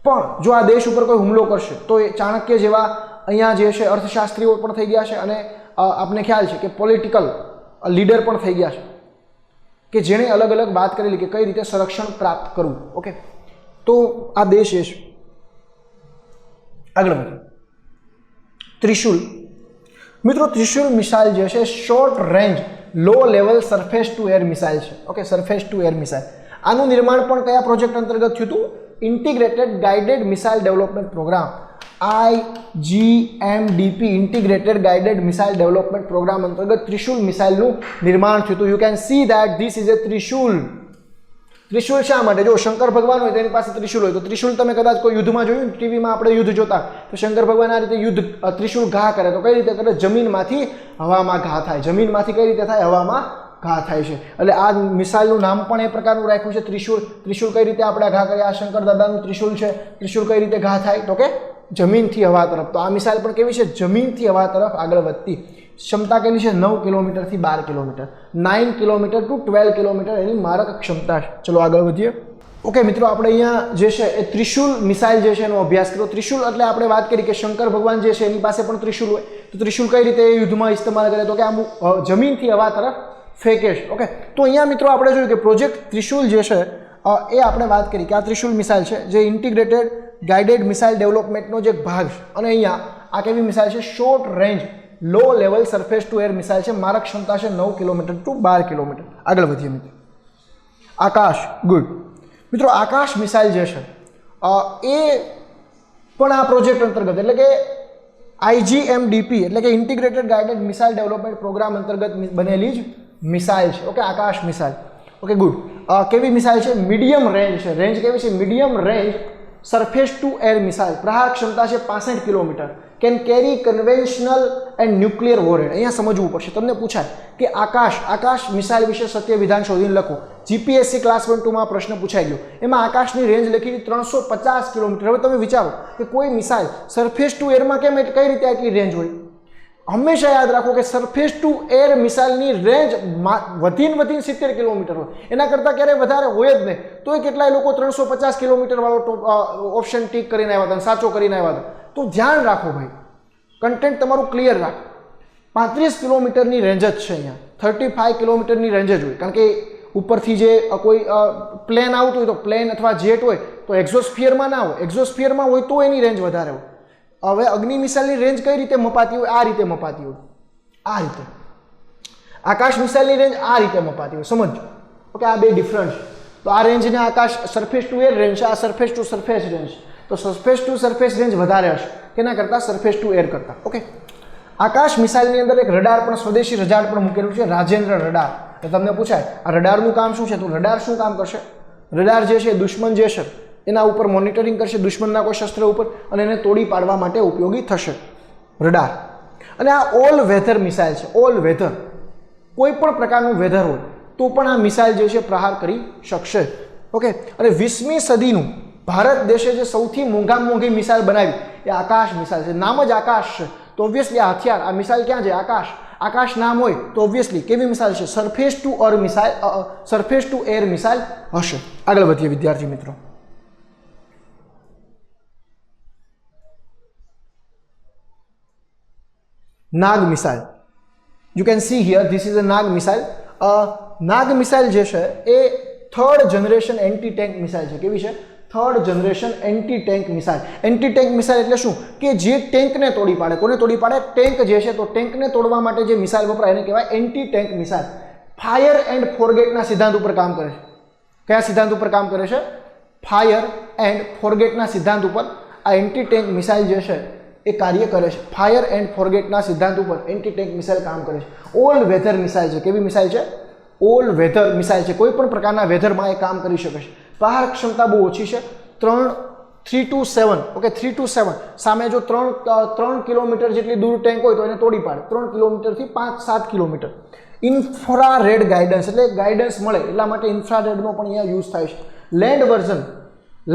Speaker 1: પણ જો આ દેશ ઉપર કોઈ હુમલો કરશે તો એ ચાણક્ય જેવા અહીંયા જે છે અર્થશાસ્ત્રીઓ પણ થઈ ગયા છે અને આપને ખ્યાલ છે કે પોલિટિકલ લીડર પણ થઈ ગયા છે કે જેણે અલગ અલગ વાત કરેલી કે કઈ રીતે સંરક્ષણ પ્રાપ્ત કરવું. ઓકે, તો આ દેશ એ છે. આગળ વધીએ. ત્રિશુલ. મિત્રો, ત્રિશુલ મિસાઇલ જે છે short range low level surface to air missile છે. Okay, surface to air missile. આનું નિર્માણ પણ કયા પ્રોજેક્ટ અંતર્ગત થયું હતું? Integrated guided missile development programme, IGMDP, integrated guided missile development programme અંતર્ગત ત્રિશુલ મિસાઇલનું નિર્માણ થયું હતું. You can see that this is a Trishul. Trishul શા માટે? જો શંકર ભગવાન હોય તેની પાસે ત્રિશુલ હોય તો ત્રિશુલ તમે કદાચ કોઈ યુદ્ધમાં જોયું, ટીવીમાં આપણે યુદ્ધ જોતા તો શંકર ભગવાન આ રીતે યુદ્ધ ત્રિશુલ ઘા કરે તો કઈ રીતે કરે? જમીનમાંથી હવામાં ઘા થાય. જમીનમાંથી કઈ રીતે થાય? હવામાં ઘા થાય છે. એટલે આ મિસાઇલનું નામ પણ એ પ્રકારનું રાખ્યું છે ત્રિશુલ. ત્રિશુલ કઈ રીતે આપણે ઘા કરીએ? આ શંકર દાદાનું ત્રિશુલ છે. ત્રિશુલ કઈ રીતે ઘા થાય? તો કે જમીનથી હવા તરફ. તો આ મિસાઇલ પણ કેવી છે? જમીનથી હવા તરફ આગળ વધતી. ક્ષમતા કેટલી છે? 9 કિલોમીટરથી 12 કિલોમીટર, 9 કિલોમીટર ટુ 12 કિલોમીટર એની મારક ક્ષમતા છે. ચલો આગળ વધીએ. ઓકે મિત્રો, આપણે અહીંયા જે છે એ ત્રિશુલ મિસાઇલ જે છે એનો અભ્યાસ કર્યો. ત્રિશુલ એટલે આપણે વાત કરી કે શંકર ભગવાન જે છે એની પાસે પણ ત્રિશુલ હોય તો ત્રિશુલ કઈ રીતે યુદ્ધમાં ઇસ્તેમાલ કરે? તો કે આમ જમીનથી હવા તરફ ફેંકે છે. ઓકે, તો અહીંયા મિત્રો આપણે જોયું કે પ્રોજેક્ટ ત્રિશુલ જે છે એ આપણે વાત કરી કે આ ત્રિશુલ મિસાઇલ છે જે ઇન્ટિગ્રેટેડ ગાઇડેડ મિસાઇલ ડેવલપમેન્ટનો જે ભાગ છે. અને અહીંયા આ કેવી મિસાઇલ છે? Short range low level surface to air missile છે. મારક ક્ષમતા છે 9 કિલોમીટર ટુ 12 કિલોમીટર. આગળ વધીએ મિત્રો. આકાશ. ગુડ મિત્રો, આકાશ મિસાઇલ જે છે એ પણ આ પ્રોજેક્ટ અંતર્ગત એટલે કે IGMDP એટલે કે integrated guided missile development programme અંતર્ગત બનેલી જ મિસાઇલ છે. Okay, Akash missile. Okay, good. કેવી મિસાઇલ છે? મીડિયમ રેન્જ છે. રેન્જ કેવી છે? Medium range surface to air missile. પ્રહાર ક્ષમતા છે 65 kilometre. Can carry conventional and nuclear warhead. અહીંયા સમજવું પડશે. તમને પૂછાય કે આકાશ મિસાઇલ વિશે સત્ય વિધાન શોધીને લખો. GPSC ક્લાસ 1-2માં પ્રશ્ન પૂછાઈ ગયો. એમાં આકાશની રેન્જ લખી 350 કિલોમીટર. હવે તમે વિચારો કે કોઈ મિસાઇલ સરફેસ ટુ એરમાં કઈ રીતે આટલી રેન્જ હોય? હંમેશા યાદ રાખો કે સરફેસ ટુ એર મિસાઇલની રેન્જ વધીને 70 કિલોમીટર હોય. એના કરતાં ક્યારેય વધારે હોય જ નહીં. તોય કેટલાય લોકો 350 કિલોમીટર વાળો ઓપ્શન ટીક કરીને આવ્યા હતા, સાચો કરીને આવ્યા હતા. તો ધ્યાન રાખો ભાઈ, કન્ટેન્ટ તમારું ક્લિયર રાખો. 35 કિલોમીટરની રેન્જ જ છે અહીંયા. 35 કિલોમીટરની રેન્જ જ હોય. કારણ કે ઉપરથી જે કોઈ પ્લેન આવતું હોય તો પ્લેન અથવા જેટ હોય તો એક્ઝોસ્ફિયરમાં ના હોય. એક્ઝોસ્ફિયરમાં હોય તો એની રેન્જ વધારે હોય. હવે અગ્નિ મિસાઇલની રેન્જ કઈ રીતે મપાતી હોય? આ રીતે મપાતી હોય. આ રીતે. આકાશ મિસાઇલની રેન્જ આ રીતે મપાતી હોય. સમજો. ઓકે, આ બે ડિફરન્ટ છે. તો આ રેન્જને આકાશ સરફેસ ટુ એર રેન્જ છે, આ સરફેસ ટુ સરફેસ રેન્જ. તો સરફેસ ટુ સરફેસ રેન્જ વધારે હશે કેના કરતાં? સરફેસ ટુ એર કરતાં. ઓકે, આકાશ મિસાઇલની અંદર એક રડાર પણ, સ્વદેશી રડાર પણ મૂકેલું છે, રાજેન્દ્ર રડાર. તો તમને પૂછાય આ રડારનું કામ શું છે? તો રડાર શું કામ કરશે? રડાર જે છે દુશ્મન જે છે એના ઉપર મોનિટરિંગ કરશે, દુશ્મનના કોઈ શસ્ત્ર ઉપર, અને એને તોડી પાડવા માટે ઉપયોગી થશે રડાર. અને આ ઓલ વેધર મિસાઇલ છે. ઓલ વેધર, કોઈ પણ પ્રકારનું વેધર હોય તો પણ આ મિસાઇલ જે છે પ્રહાર કરી શકશે. ઓકે, અને 20મી સદીનું ભારત દેશે જે સૌથી મોંઘી મિસાઇલ બનાવી એ આકાશ મિસાઇલ છે. નામ જ આકાશ છે તો ઓબ્વિયસલી આ હથિયાર, આ મિસાઇલ ક્યાં છે? આકાશ નામ હોય તો ઓબ્વિયસલી કેવી મિસાઇલ છે? સરફેસ ટુ એર મિસાઇલ હશે. આગળ વધીએ વિદ્યાર્થી મિત્રો. Nag missile. You can see here this is a Nag missile. Nag missile જે છે એ 3rd generation anti tank missile છે. કેવી છે? 3rd generation anti tank missile. Anti tank missile એટલે શું? કે જે ટેન્કને તોડી પાડે. કોને તોડી પાડે? ટેન્ક જે છે. તો ટેન્કને તોડવા માટે જે મિસાઇલ વપરાય એને કહેવાય anti tank missile. Fire and ફોરગેટના સિદ્ધાંત ઉપર કામ કરે છે. કયા સિદ્ધાંત ઉપર કામ કરે છે? ફાયર એન્ડ ફોરગેટના સિદ્ધાંત ઉપર આ એન્ટી ટેન્ક મિસાઇલ જે છે એ કાર્ય કરે છે. ફાયર એન્ડ ફોરગેટના સિદ્ધાંત ઉપર એન્ટી ટેન્ક મિસાઇલ કામ કરે છે. ઓલ વેધર મિસાઇલ છે. કેવી મિસાઇલ છે? ઓલ વેધર મિસાઇલ છે. કોઈ પણ પ્રકારના વેધરમાં એ કામ કરી શકે છે. પ્રહાર ક્ષમતા બહુ ઓછી છે. 3 to 7. Okay, 3 to 7. સામે જો 3 કિલોમીટર જેટલી દૂર ટેન્ક હોય તો એને તોડી પાડે. 3 કિલોમીટરથી 5-7 કિલોમીટર. ઇન્ફ્રારેડ ગાઈડન્સ એટલે ગાઈડન્સ મળે એટલા માટે ઇન્ફ્રારેડનો પણ અહીંયા યુઝ થાય છે.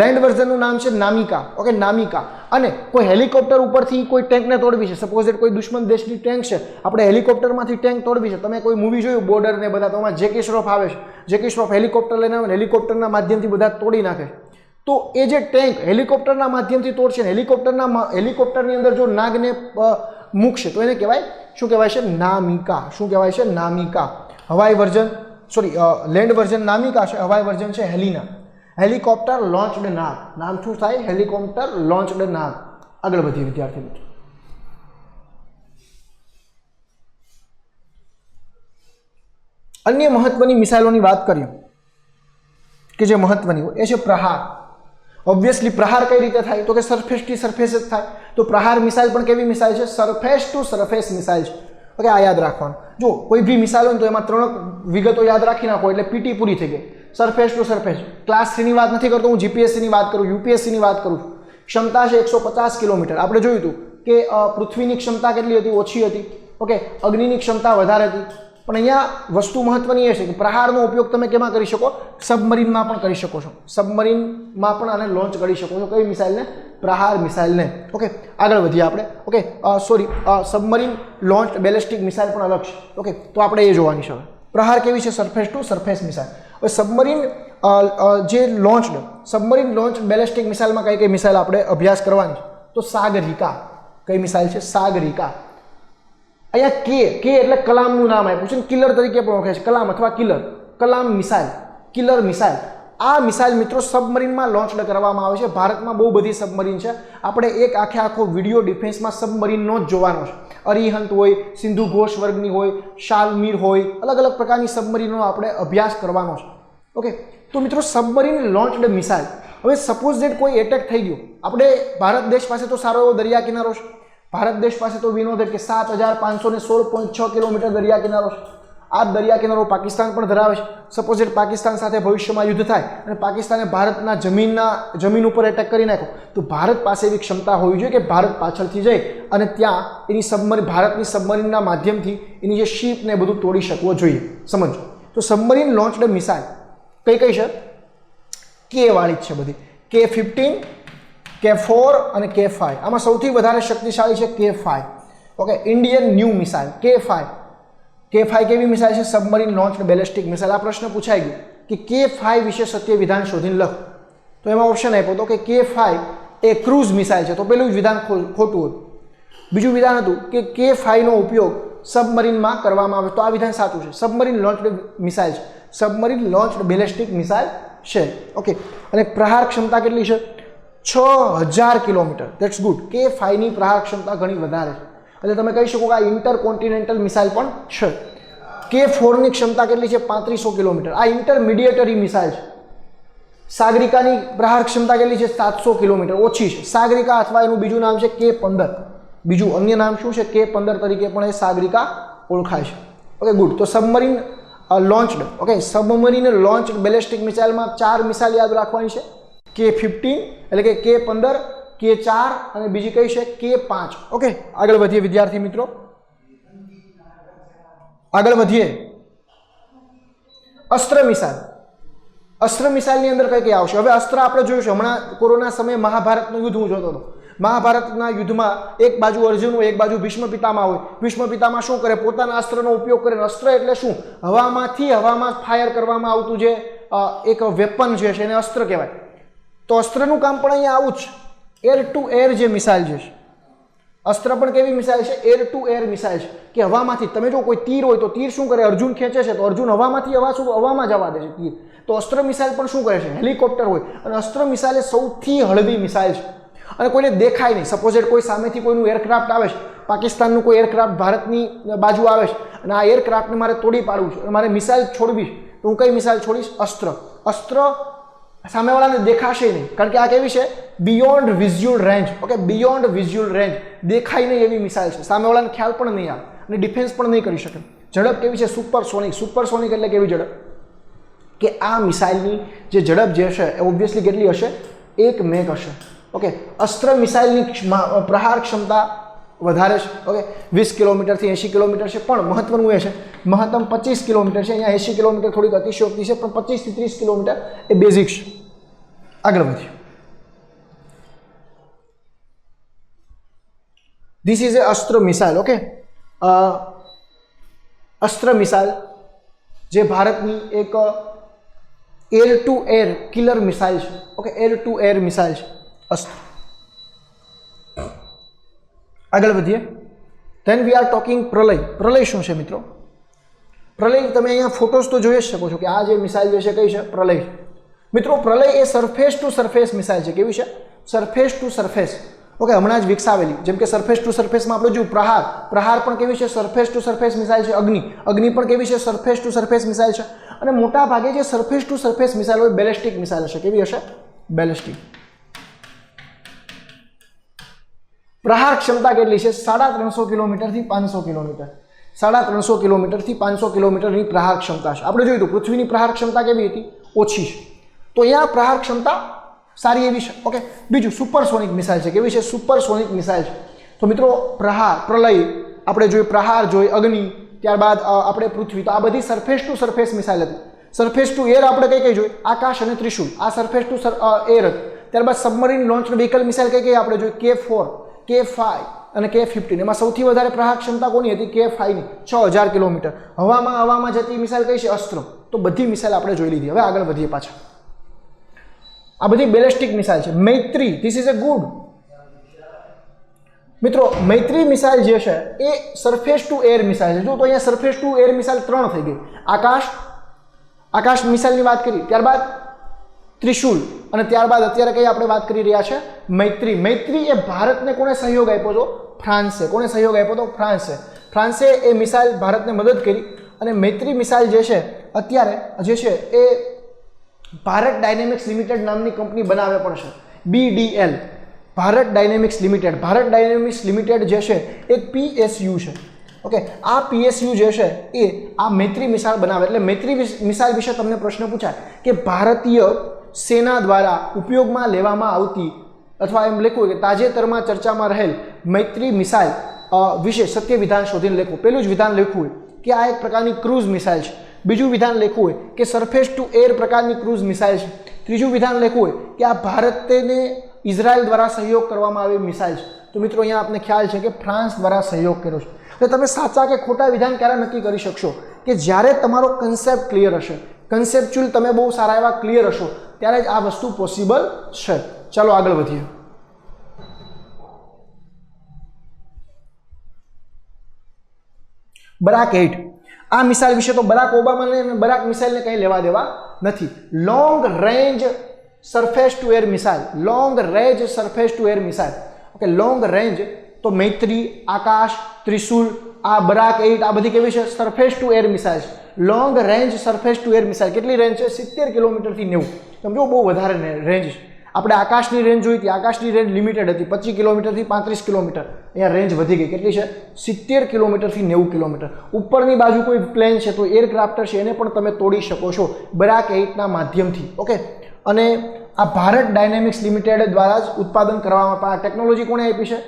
Speaker 1: લેન્ડ વર્ઝનનું નામ છે નામિકા. ઓકે, નામિકા. અને કોઈ હેલિકોપ્ટર ઉપરથી કોઈ ટેન્કને તોડવી છે. સપોઝ દેટ કોઈ દુશ્મન દેશની ટેન્ક છે, આપણે હેલિકોપ્ટરમાંથી ટેન્ક તોડવી છે. તમે કોઈ મૂવી જોયું બોર્ડર ને બધા, તો એમાં જેકી શ્રોફ આવે છે. જેકી શ્રોફ હેલિકોપ્ટર લઈને આવે, હેલિકોપ્ટરના માધ્યમથી બધા તોડી નાખે. તો એ જે ટેન્ક હેલિકોપ્ટરના માધ્યમથી તોડશે ને, હેલિકોપ્ટરની અંદર જો નાગને મૂકશે તો એને કહેવાય શું કહેવાય છે? નામિકા. શું કહેવાય છે? નામિકા. હવાઈ વર્ઝન લેન્ડ વર્ઝન નામિકા છે. હવાઈ વર્ઝન છે હેલિના. હેલિકોપ્ટર લોન્ચડ નાગ. નામ શું થાય? હેલિકોપ્ટર લોન્ચડ નાગ. આગળ વધીએ વિદ્યાર્થી મિત્રો. અન્ય મહત્વની મિસાઇલોની વાત કરીએ કે જે મહત્વની હોય એ છે પ્રહાર. ઓબ્વિયસલી પ્રહાર કઈ રીતે થાય? તો કે સરફેસ થી સરફેસ જ થાય. તો પ્રહાર મિસાઇલ પણ કેવી મિસાઇલ છે? સરફેસ ટુ સરફેસ મિસાઇલ છે. ઓકે, આ યાદ રાખવાનું. જો કોઈ બી મિસાઇલ હોય તો એમાં 3 વિગતો યાદ રાખી નાખો એટલે પીટી પૂરી થઈ ગઈ. Surface to surface. ક્લાસ 3 ની વાત નથી કરતો હું, જીપીએસસી ની વાત કરું, યુપીએસસી ની વાત કરું. ક્ષમતા છે 150 કિલોમીટર. આપણે જોયું હતું કે પૃથ્વીની ક્ષમતા કેટલી હતી? ઓછી હતી. ઓકે, અગ્નિની ક્ષમતા વધારે હતી. પણ અહીંયા વસ્તુ મહત્વની એ છે કે પ્રહારનો ઉપયોગ તમે કેમાં કરી શકો? સબમરીનમાં પણ કરી શકો છો. સબમરીનમાં પણ આને લોન્ચ કરી શકો છો. કઈ મિસાઇલને? પ્રહાર મિસાઇલને. ઓકે, આગળ વધીએ આપણે. Okay, submarine launch ballistic missile પણ અલગ છે. ઓકે, તો આપણે એ જોવાની છે. પ્રહાર કેવી છે? Surface to surface missile. હવે સબમરીન લોન્ચ બેલેસ્ટિક મિસાઇલમાં કઈ કઈ મિસાઇલ આપણે અભ્યાસ કરવાની છે? તો સાગરિકા. કઈ મિસાઇલ છે? સાગરિકા. અહીંયા કે એટલે કલામનું નામ આપ્યું છે. કિલર તરીકે પણ ઓળખાય છે. કલામ અથવા કલામ મિસાઇલ, કિલર મિસાઇલ. આ મિસાઇલ મિત્રો સબમરીનમાં લોન્ચ કરવામાં આવે છે. ભારતમાં બહુ બધી સબમરીન છે. આપણે એક આખો વિડીયો ડિફેન્સમાં સબમરીનનો જ જોવાનો છે. અરિહંત હોય, સિંધુ ઘોષ વર્ગની હોય, શાલમીર હોય, અલગ અલગ પ્રકારની સબમરીનનો આપણે અભ્યાસ કરવાનો છે. ઓકે, તો મિત્રો સબમરીન લોન્ચડ મિસાઇલ. હવે સપોઝ દેટ કોઈ એટેક થઈ ગયો, આપણે ભારત દેશ પાસે તો સારો એવો દરિયા કિનારો છે. ભારત દેશ પાસે તો વિનોદ કે 7516.6 કિલોમીટર દરિયા કિનારો છે. આ દરિયા કિનારો પાકિસ્તાન પણ ધરાવે છે. સપોઝ દેટ પાકિસ્તાન સાથે ભવિષ્યમાં યુદ્ધ થાય અને પાકિસ્તાને ભારતના જમીન ઉપર એટેક કરી નાખ્યો, તો ભારત પાસે એવી ક્ષમતા હોવી જોઈએ કે ભારત પાછળથી જઈ અને ત્યાં એની ભારતની સબમરીનના માધ્યમથી એની જે શીપ ને બધું તોડી શકવો જોઈએ. સમજો. તો સબમરીન લોન્ચડ મિસાઇલ કઈ છે? કે વાળી જ છે બધી. K-15, K-4 અને K-5. આમાં સૌથી વધારે શક્તિશાળી છે K-5. Okay, Indian new missile K-5. K-5 કેવી મિસાઇલ છે? Submarine launched ballistic missile. આ પ્રશ્ન પૂછાઈ ગયો કે K-5 વિશે સત્ય વિધાન શોધીને લખ. તો એમાં ઓપ્શન આપ્યો હતો કે K-5 એ ક્રૂઝ મિસાઇલ છે. તો પેલું જ વિધાન ખોટું હતું. બીજું વિધાન હતું કે K-5 નો ઉપયોગ સબમરીનમાં કરવામાં આવે. તો આ વિધાન સાચું છે. સબમરીન લોન્ચડ મિસાઇલ છે. સબમરીન લોન્ચડ બેલેસ્ટિક મિસાઇલ છે. ઓકે, અને પ્રહાર ક્ષમતા કેટલી છે? 6000 કિલોમીટર. That's good. K-5 ની પ્રહાર ક્ષમતા ઘણી વધારે છે. એટલે તમે કહી શકો કે આ ઇન્ટરકોન્ટિનેન્ટલ મિસાઇલ પણ છે. K-4 ની ક્ષમતા કેટલી છે? 3500 કિલોમીટર. આ ઇન્ટરમીડિયેટરી મિસાઇલ છે. સાગરિકાની પ્રહાર ક્ષમતા કેટલી છે? 700 કિલોમીટર. ઓછી છે. સાગરિકા અથવા એનું બીજું નામ છે K-15. બીજું અન્ય નામ શું છે? K-15 તરીકે પણ એ સાગરિકા ઓળખાય છે. Okay, good. તો submarine launched, okay, submarine launched ballistic મિસાઇલમાં 4 મિસાઇલ યાદ રાખવાની છે. K-15 એટલે કે K-15, K-4 અને બીજી કઈ છે? K-5. ઓકે, આગળ વધીએ વિદ્યાર્થી મિત્રો. આગળ વધીએ. અસ્ત્ર મિસાઇલ. અસ્ત્ર મિસાઇલની અંદર કઈ આવશે? હવે અસ્ત્ર આપણે જોયું છે હમણાં કોરોના સમયે મહાભારતનું યુદ્ધ હું જોતો હતો. મહાભારતના યુદ્ધમાં એક બાજુ અર્જુન હોય, એક બાજુ ભીષ્મ પિતામહ હોય. ભીષ્મ પિતામહ શું કરે? પોતાના અસ્ત્રનો ઉપયોગ કરે. અસ્ત્ર એટલે શું? હવામાં ફાયર કરવામાં આવતું જે એક વેપન છે એને અસ્ત્ર કહેવાય. તો અસ્ત્રનું કામ પણ અહીંયા આવું જ છે. એર ટુ એર જે મિસાઇલ છે, અસ્ત્ર પણ કેવી મિસાઇલ છે? એર ટુ એર મિસાઇલ છે, કે હવામાંથી. તમે જો કોઈ તીર હોય તો તીર શું કરે? અર્જુન ખેંચે છે તો અર્જુન હવામાંથી હવામાં જવા દે છે તીર. તો અસ્ત્ર મિસાઇલ પણ શું કરે છે? હેલિકોપ્ટર હોય અને અસ્ત્ર મિસાઇલ એ સૌથી હળવી મિસાઇલ છે અને કોઈને દેખાય નહીં. સપોઝ કોઈ સામેથી કોઈનું એરક્રાફ્ટ આવે છે, પાકિસ્તાનનું કોઈ એરક્રાફ્ટ ભારતની બાજુ આવે છે અને આ એરક્રાફ્ટને મારે તોડી પાડવું છે અને મારે મિસાઇલ છોડવી છે, તો હું કઈ મિસાઇલ છોડીશ? અસ્ત્ર. અસ્ત્ર સામેવાળાને દેખાશે નહીં, કારણ કે આ કેવી છે? Beyond visual range. Okay, beyond visual range, દેખાય નહીં એવી મિસાઇલ છે. સામેવાળાને ખ્યાલ પણ નહીં આવે અને ડિફેન્સ પણ નહીં કરી શકે. ઝડપ કેવી છે? સુપરસોનિક. સુપરસોનિક એટલે કેવી ઝડપ? કે આ મિસાઇલની જે ઝડપ જે હશે એ ઓબ્વિયસલી કેટલી હશે? 1 મેક હશે. ઓકે, અસ્ત્ર મિસાઇલની પ્રહાર ક્ષમતા વધારે છે. ઓકે, 20 કિલોમીટરથી 80 કિલોમીટર છે, પણ મહત્વનું એ છે મહત્તમ 25 કિલોમીટર છે. અહીંયા 80 કિલોમીટર થોડીક અતિશયોક્તિ છે, પણ 25 થી 30 કિલોમીટર એ બેઝિક છે. આગળ વધીએ. This is a Astra missile. Okay, Astra missile જે ભારતની એક air to air killer missile છે. Okay, air to air missile છે અસ્ત્ર. આગળ વધીએ. Then we are talking Pralay. Pralay શું છે મિત્રો? પ્રલય તમે અહીંયા ફોટોસ તો જોઈ જ શકો છો કે આ જે મિસાઇલ જે છે કઈ છે? પ્રલય. મિત્રો પ્રલય એ સરફેસ ટુ સરફેસ મિસાઇલ છે. કેવી છે? Surface to surface. ઓકે, હમણાં જ વિકસાવેલી. જેમ કે સરફેસ ટુ સરફેસમાં આપણે જોયું પ્રહાર. પ્રહાર પણ કેવી છે? સરફેસ ટુ સરફેસ મિસાઇલ છે. અગ્નિ. અગ્નિ પણ કેવી છે? સરફેસ ટુ સરફેસ મિસાઇલ છે. અને મોટા ભાગે જે સરફેસ ટુ સરફેસ મિસાઇલ હોય બેલિસ્ટિક મિસાઇલ હશે. કેવી હશે? બેલિસ્ટિક. પ્રહાર ક્ષમતા કેટલી છે? 350 કિલોમીટરથી 500 કિલોમીટર. 350 કિલોમીટરથી 500 કિલોમીટરની પ્રહાર ક્ષમતા છે. આપણે જોયું હતું પૃથ્વીની પ્રહાર ક્ષમતા કેવી હતી? ઓછી છે. તો અહીંયા પ્રહાર ક્ષમતા સારી એવી છે. ઓકે, બીજું સુપરસોનિક મિસાઇલ છે. કેવી છે? સુપરસોનિક મિસાઇલ છે. તો મિત્રો પ્રહાર, પ્રલય આપણે જોઈ, પ્રહાર જોઈ, અગ્નિ, ત્યારબાદ આપણે પૃથ્વી. તો આ બધી સરફેસ ટુ સરફેસ મિસાઇલ હતી. સરફેસ ટુ એર આપણે કઈ કઈ જોઈ? આકાશ અને ત્રિશુલ. આ સરફેસ ટુ એર હતી. ત્યારબાદ સબમરીન લોન્ચ વ્હીકલ મિસાઇલ કઈ કઈ આપણે જોઈ? K4, K5 અને K15. એમાં સૌથી વધારે પ્રહાર ક્ષમતા કોની હતી? K5 ની, 6000 કિલોમીટર. હવામાં જતી મિસાઇલ કઈ છે? અસ્ત્ર. તો બધી મિસાઇલ આપણે જોઈ લીધી. હવે આગળ વધીએ પાછા. આ બધી બેલિસ્ટિક મિસાઇલ છે. મૈત્રી, ધીસ ઇઝ એ ગુડ. મિત્રો મૈત્રી મિસાઇલ જે છે એ સરફેસ ટુ એર મિસાઇલ છે. જો તો અહીંયા સરફેસ ટુ એર મિસાઇલ 3 થઈ ગઈ. આકાશ મિસાઇલની વાત કરી, ત્યારબાદ ત્રિશુલ અને ત્યારબાદ અત્યારે કઈ આપણે વાત કરી રહ્યા છે? મૈત્રી. મૈત્રી એ ભારતને કોને સહયોગ આપ્યો હતો? ફ્રાન્સે. કોને સહયોગ આપ્યો હતો? ફ્રાન્સે. ફ્રાન્સે એ મિસાઇલ ભારતને મદદ કરી અને મૈત્રી મિસાઇલ જે છે અત્યારે જે છે એ ભારત ડાયનેમિક્સ લિમિટેડ નામની કંપની બનાવે પણ છે. BDL, Bharat dynamics limited. Bharat dynamics limited જે છે એક PSU છે. ઓકે, આ PSU જે છે એ આ મૈત્રી મિસાઇલ બનાવે. એટલે મૈત્રી મિસાઇલ વિશે તમને પ્રશ્ન પૂછાય કે ભારતીય સેના દ્વારા ઉપયોગમાં લેવામાં આવતી અથવા એમ લખવું કે તાજેતરમાં ચર્ચામાં રહેલ મૈત્રી મિસાઇલ વિશે સત્ય વિધાન શોધીને લખવું. પહેલું જ વિધાન લખવું હોય કે આ એક પ્રકારની ક્રૂઝ મિસાઇલ છે. બીજું વિધાન લખવું હોય કે સરફેસ ટુ એર પ્રકારની ક્રૂઝ મિસાઇલ છે. ત્રીજું વિધાન લખવું હોય કે આ ભારતને ઇઝરાયલ દ્વારા સહયોગ કરવામાં આવેલી મિસાઇલ છે. તો મિત્રો અહીંયા આપને ખ્યાલ છે કે ફ્રાન્સ દ્વારા સહયોગ કર્યો છે. એટલે તમે સાચા કે ખોટા વિધાન ક્યારે નક્કી કરી શકશો? કે જ્યારે તમારો કન્સેપ્ટ ક્લિયર હશે, કન્સેપ્ચ્યુઅલ તમે બહુ સારા એવા ક્લિયર હશો, ત્યારે જ આ વસ્તુ પોસિબલ છે. ચાલો આગળ વધીએ. બરાક 8. આ મિસાઇલ વિશે તો બરાક ઓબામાને અને બરાક મિસાઇલને કંઈ લેવા દેવા નથી. Long range surface to air missile. Long range surface to air missile. Okay, long range તો મૈત્રી, આકાશ, ત્રિશુલ, આ બરાક 8 આ બધી કેવી છે? સરફેસ ટુ એર મિસાઇલ છે. Long range surface to air missile. કેટલી રેન્જ છે? 70 કિલોમીટરથી 90. સમજો બહુ વધારે રેન્જ છે. આપણે આકાશની રેન્જ જોઈ હતી. આકાશની રેન્જ લિમિટેડ હતી 25 કિલોમીટરથી 35 કિલોમીટર. અહીંયા રેન્જ વધી ગઈ. કેટલી છે? 70 કિલોમીટરથી 90 કિલોમીટર. ઉપરની બાજુ કોઈ પ્લેન છે તો એરક્રાફ્ટર છે એને પણ તમે તોડી શકો છો બરાક 8ના માધ્યમથી. ઓકે, અને આ ભારત ડાયનેમિક્સ લિમિટેડ દ્વારા જ ઉત્પાદન કરવામાં આ ટેકનોલોજી કોણે આપી છે?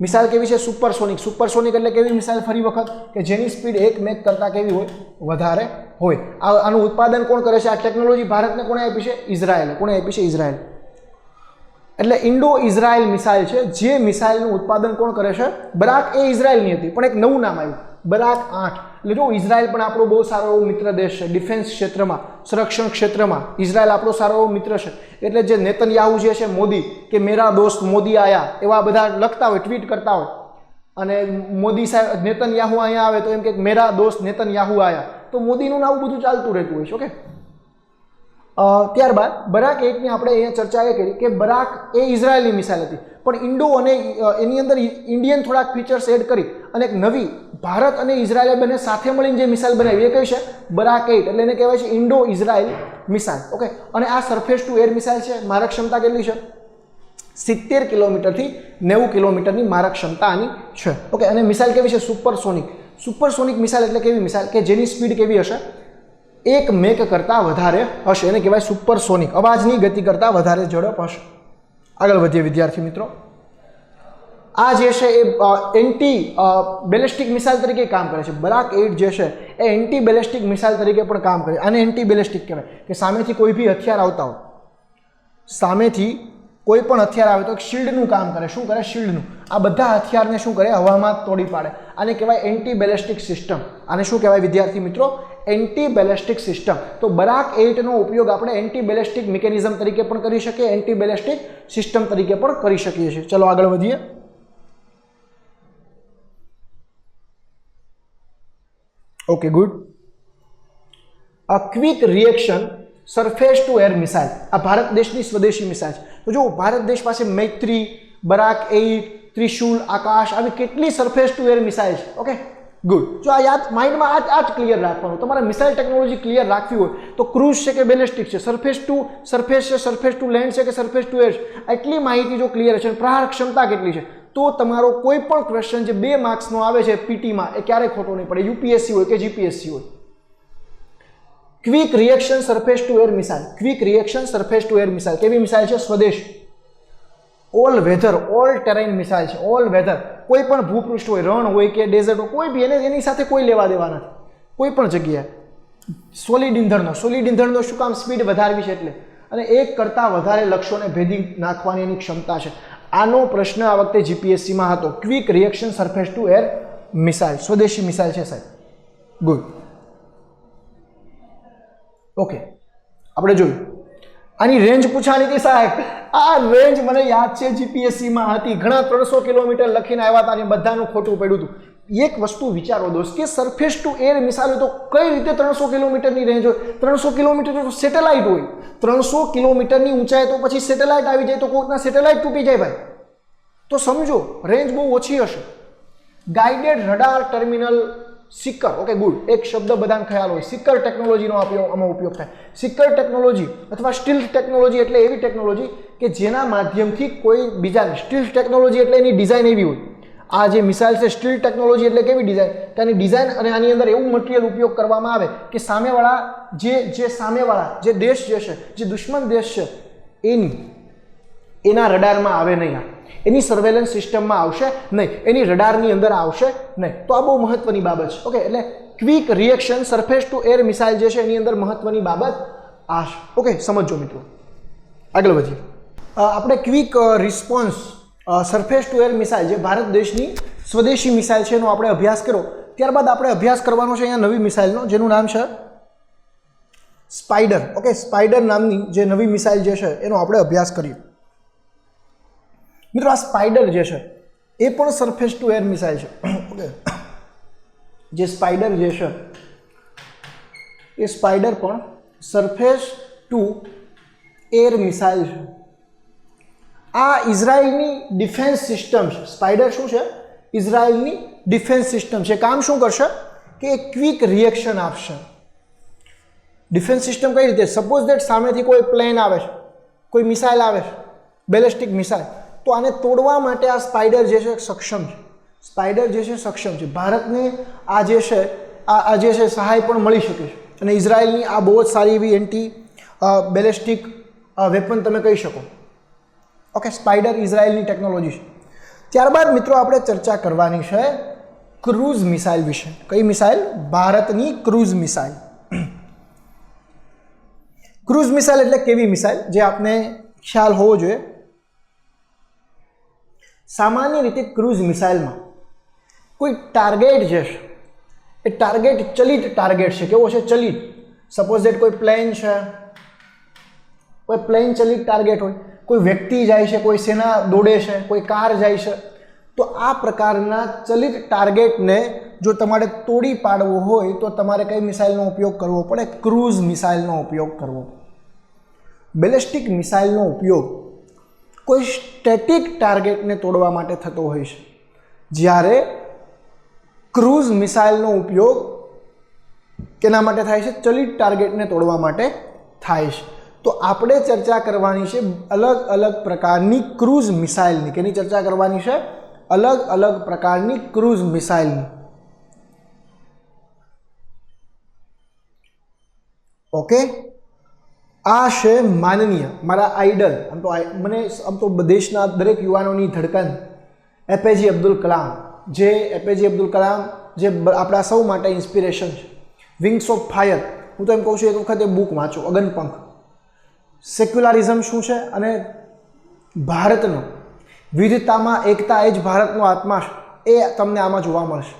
Speaker 1: મિસાઇલ કેવી છે? સુપરસોનિક. સુપરસોનિક એટલે કેવી મિસાઇલ? ફરી વખત કે જેની સ્પીડ 1 મેક કરતાં કેવી હોય? વધારે હોય. આનું ઉત્પાદન કોણ કરે છે? આ ટેકનોલોજી ભારતને કોણે આપી છે? ઇઝરાયલે. કોણે આપી છે? ઇઝરાયલ. એટલે ઇન્ડો ઇઝરાયલ મિસાઇલ છે. જે મિસાઇલનું ઉત્પાદન કોણ કરે છે? બરાક એ ઇઝરાયલની હતી, પણ એક નવું નામ આવ્યું, બરાક 8. એટલે જો ઇઝરાયલ પણ આપણો બહુ સારો એવો મિત્ર દેશ છે ડિફેન્સ ક્ષેત્રમાં, સંરક્ષણ ક્ષેત્રમાં. ઇઝરાયલ આપણો સારો એવો મિત્ર છે. એટલે જે નેતન્યાહુ જે છે મોદી, કે મેરા દોસ્ત મોદી આયા, એવા બધા લખતા હોય, ટ્વીટ કરતા હોય, અને મોદી સાહેબ નેતન્યાહુ અહીંયા આવે તો એમ કે મેરા દોસ્ત નેતન્યાહુ આયા, તો મોદીનું આવું બધું ચાલતું રહેતું હોય છે. ઓકે, ત્યારબાદ બરાક 8ની આપણે અહીંયા ચર્ચા એ કરી કે બરાક એ ઇઝરાયલની મિસાઇલ હતી, પણ ઇન્ડો અને એની અંદર ઇન્ડિયન થોડાક ફીચર્સ એડ કરી અને એક નવી ભારત અને ઇઝરાયલે બંને સાથે મળીને જે મિસાઇલ બનાવી એ કઈ છે બરાક 8, એટલે એને કહેવાય છે ઇન્ડો ઇઝરાયલ મિસાઇલ. ઓકે, અને આ સરફેસ ટુ એર મિસાઇલ છે. મારક ક્ષમતા કેટલી છે? 70 કિલોમીટરથી 90 કિલોમીટરની મારક ક્ષમતા આની છે. ઓકે, અને મિસાઇલ કેવી છે? સુપરસોનિક. સુપરસોનિક મિસાઇલ એટલે કેવી મિસાઇલ કે જેની સ્પીડ કેવી હશે? 1 મેક કરતાં વધારે હશે, એને કહેવાય સુપરસોનિક. અવાજની ગતિ કરતાં વધારે ઝડપ હશે. આગળ વધીએ વિદ્યાર્થી મિત્રો. આ જે છે એ એન્ટી બેલેસ્ટિક મિસાઇલ તરીકે કામ કરે છે. બરાક 8 જે છે એ એન્ટી બેલેસ્ટિક મિસાઇલ તરીકે પણ કામ કરે. આને એન્ટી બેલેસ્ટિક કહેવાય કે સામેથી કોઈ બી હથિયાર આવતા હોય, સામેથી કોઈ પણ હથિયાર આવે તો એક શિલ્ડનું કામ કરે. શું કરે? શિલ્ડનું. આ બધા હથિયારને શું કરે? હવામાં તોડી પાડે. આને કહેવાય એન્ટી બેલેસ્ટિક સિસ્ટમ. આને શું કહેવાય વિદ્યાર્થી મિત્રો? Anti ballistic system. તો બરાક 8નો ઉપયોગ આપણે એન્ટી બેલેસ્ટિક મિકેનિઝમ તરીકે પણ કરી શકીએ, એન્ટી બેલેસ્ટિક સિસ્ટમ તરીકે પણ કરી શકીએ છીએ. ચલો આગળ વધીએ. Okay, good. A quick reaction surface to air missile. આ ભારત દેશની સ્વદેશી મિસાઇલ છે. તો જો ભારત દેશ પાસે મૈત્રી, બરાક 8, ત્રિશુલ, આકાશ આવી કેટલી સરફેસ ટુ એર મિસાઇલ છે. Okay, good. જો આ યાદ માઇન્ડમાં આ જ ક્લિયર રાખવાનું. તમારે મિસાઇલ ટેકનોલોજી ક્લિયર રાખવી હોય તો ક્રૂઝ છે કે બેલેસ્ટિક છે, સરફેસ ટુ સરફેસ છે, સરફેસ ટુ લેન્ડ છે કે સરફેસ ટુ એર છે, આટલી માહિતી જો ક્લિયર છે, પ્રહાર ક્ષમતા કેટલી છે, તો તમારો કોઈ પણ ક્વેશ્ચન જે 2 માર્ક્સનો આવે છે પીટીમાં એ ક્યારેય ખોટો નહીં પડે, યુપીએસસી હોય કે જીપીએસસી હોય. Quick reaction surface to air missile. Quick reaction surface to air missile કેવી મિસાઇલ છે? સ્વદેશ, all weather, all terrain missile છે. ઓલ વેધર, કોઈ પણ ભૂપૃષ્ઠ હોય, રણ હોય કે ડેઝર્ટ હોય, કોઈ બી એની સાથે કોઈ લેવા દેવા નથી. કોઈ પણ જગ્યાએ સોલિડ ઇંધણનો શું કામ? સ્પીડ વધારવી છે એટલે, અને એક કરતાં વધારે લક્ષ્યોને ભેદી નાખવાની એની ક્ષમતા છે. આનો પ્રશ્ન આ વખતે જીપીએસસીમાં હતો. Quick reaction surface to air missile, સ્વદેશી મિસાઇલ છે સાહેબ. ગુડ. ઓકે, આપણે જોયું. આની રેન્જ પૂછાની હતી સાહેબ. આ રેન્જ મને યાદ છે જીપીએસસીમાં હતી, ઘણા 300 કિલોમીટર લખીને આવ્યા હતા અને બધાનું ખોટું પડ્યું હતું. એક વસ્તુ વિચારો દોસ્ત કે સરફેસ ટુ એર મિસાઇલ હોય તો કઈ રીતે 300 કિલોમીટરની રેન્જ હોય? 300 કિલોમીટર તો સેટેલાઇટ હોય. 300 કિલોમીટરની ઊંચાઈ તો પછી સેટેલાઇટ આવી જાય તો કોઈકના સેટેલાઇટ તૂટી જાય ભાઈ. તો સમજો રેન્જ બહુ ઓછી હશે. Guided radar terminal seeker. Okay, good. એક શબ્દ બધાને ખ્યાલ હોય, સિકર ટેકનોલોજીનો આમાં ઉપયોગ થાય. સિકર ટેકનોલોજી અથવા સ્ટીલ્થ ટેકનોલોજી એટલે એવી ટેકનોલોજી કે જેના માધ્યમથી કોઈ બીજાને, સ્ટીલ્થ ટેકનોલોજી એટલે એની ડિઝાઇન એવી હોય. આ જે મિસાઇલ છે સ્ટીલ્થ ટેકનોલોજી એટલે કેવી ડિઝાઇન? કે આની ડિઝાઇન અને આની અંદર એવું મટીરિયલ ઉપયોગ કરવામાં આવે કે સામેવાળા જે દેશ જે છે, જે દુશ્મન દેશ છે એના રડારમાં આવે નહીં, એની સર્વેલન્સ સિસ્ટમમાં આવશે નહીં, એની રડારની અંદર આવશે નહીં. તો આ બહુ મહત્વની બાબત છે. ઓકે, એટલે quick reaction surface to air missile જે છે એની અંદર મહત્વની બાબત આ છે. ઓકે, સમજો મિત્રો. આગળ વધીએ. આપણે quick response surface to air missile જે ભારત દેશની સ્વદેશી મિસાઇલ છે એનો આપણે અભ્યાસ કર્યો. ત્યારબાદ આપણે અભ્યાસ કરવાનો છે અહીંયા નવી મિસાઇલનો, જેનું નામ છે સ્પાઈડર. ઓકે, સ્પાઈડર નામની જે નવી મિસાઇલ જે છે એનો આપણે અભ્યાસ કરીએ. મિત્રો, આ સ્પાઈડર જે છે એ પણ સરફેસ ટુ એર મિસાઇલ છે. ઓકે, જે સ્પાઈડર જે છે એ સ્પાઈડર પણ સરફેસ ટુ એર મિસાઇલ છે. આ ઇઝરાયલની ડિફેન્સ સિસ્ટમ છે. સ્પાઈડર શું છે? ઇઝરાયલની ડિફેન્સ સિસ્ટમ છે. કામ શું કરશે કે એક ક્વિક રિએક્શન આપશે. ડિફેન્સ સિસ્ટમ કઈ રીતે? સપોઝ દેટ સામેથી કોઈ પ્લેન આવે છે, કોઈ મિસાઇલ આવે છે, બેલેસ્ટિક મિસાઇલ, તો આને તોડવા માટે આ સ્પાઈડર જે છે સક્ષમ છે. સ્પાઈડર જે છે સક્ષમ છે. ભારતને આ જે છે સહાય પણ મળી શકે છે. અને ઇઝરાયલની આ બહુ જ સારી એવી એન્ટી બેલેસ્ટિક વેપન તમે કહી શકો. ઓકે, સ્પાઈડર ઇઝરાયલની ટેકનોલોજી છે. ત્યારબાદ મિત્રો આપણે ચર્ચા કરવાની છે ક્રૂઝ મિસાઇલ વિશે. કઈ મિસાઇલ? ભારતની ક્રૂઝ મિસાઇલ. ક્રૂઝ મિસાઇલ એટલે કેવી મિસાઇલ જે આપને ખ્યાલ હોવો જોઈએ. સામાન્ય રીતે ક્રૂઝ મિસાઇલમાં કોઈ ટાર્ગેટ જે છે એ ટાર્ગેટ ચલિત ટાર્ગેટ છે. કેવો છે? ચલિત. સપોઝ દેટ કોઈ પ્લેન છે, કોઈ પ્લેન ચલિત ટાર્ગેટ હોય, કોઈ વ્યક્તિ જાય છે, કોઈ સેના દોડે છે, કોઈ કાર જાય છે, તો આ પ્રકારના ચલિત ટાર્ગેટને જો તમારે તોડી પાડવો હોય તો તમારે કઈ મિસાઇલનો ઉપયોગ કરવો પડે? ક્રૂઝ મિસાઇલનો ઉપયોગ કરવો. બેલિસ્ટિક મિસાઇલનો ઉપયોગ કોઈ સ્ટેટિક ટાર્ગેટને તોડવા માટે થતો હોય છે, જ્યારે ક્રૂઝ મિસાઇલનો ઉપયોગ કેના માટે થાય છે? ચલિત ટાર્ગેટને તોડવા માટે થાય છે. તો આપણે ચર્ચા કરવાની છે અલગ અલગ પ્રકારની ક્રૂઝ મિસાઇલની. કેની ચર્ચા કરવાની છે? અલગ અલગ પ્રકારની ક્રૂઝ મિસાઇલની. ઓકે, આ છે માનનીય મારા આઈડલ, આમ તો દેશના દરેક યુવાનોની ધડકન એપીજે અબ્દુલ કલામ. જે એપીજે અબ્દુલ કલામ જે આપણા સૌ માટે ઇન્સ્પિરેશન છે. વિંગ્સ ઓફ ફાયર, હું તો એમ કહું છું એક વખત એ બુક વાંચો, અગનપંખ. સેક્યુલરિઝમ શું છે અને ભારતનો વિવિધતામાં એકતા એ જ ભારતનો આત્મા છે, એ તમને આમાં જોવા મળશે.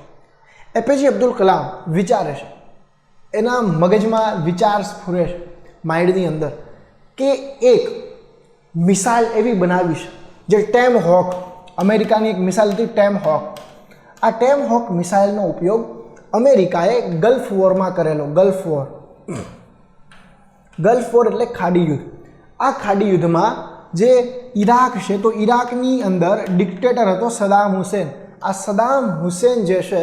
Speaker 1: એપીજે અબ્દુલ કલામ વિચારે છે, એના મગજમાં વિચાર સ્ફુરે છે માઇન્ડની અંદર કે એક મિસાઇલ એવી બનાવી છે જે ટેમ હોક, અમેરિકાની એક મિસાઇલ હતી ટેમ હોક. આ ટેમ હોક મિસાઇલનો ઉપયોગ અમેરિકાએ ગલ્ફ વોરમાં કરેલો. ગલ્ફ વોર એટલે ખાડી યુદ્ધ. આ ખાડી યુદ્ધમાં જે ઈરાક છે, તો ઈરાકની અંદર ડિક્ટેટર હતો સદામ હુસેન. આ સદામ હુસેન જે છે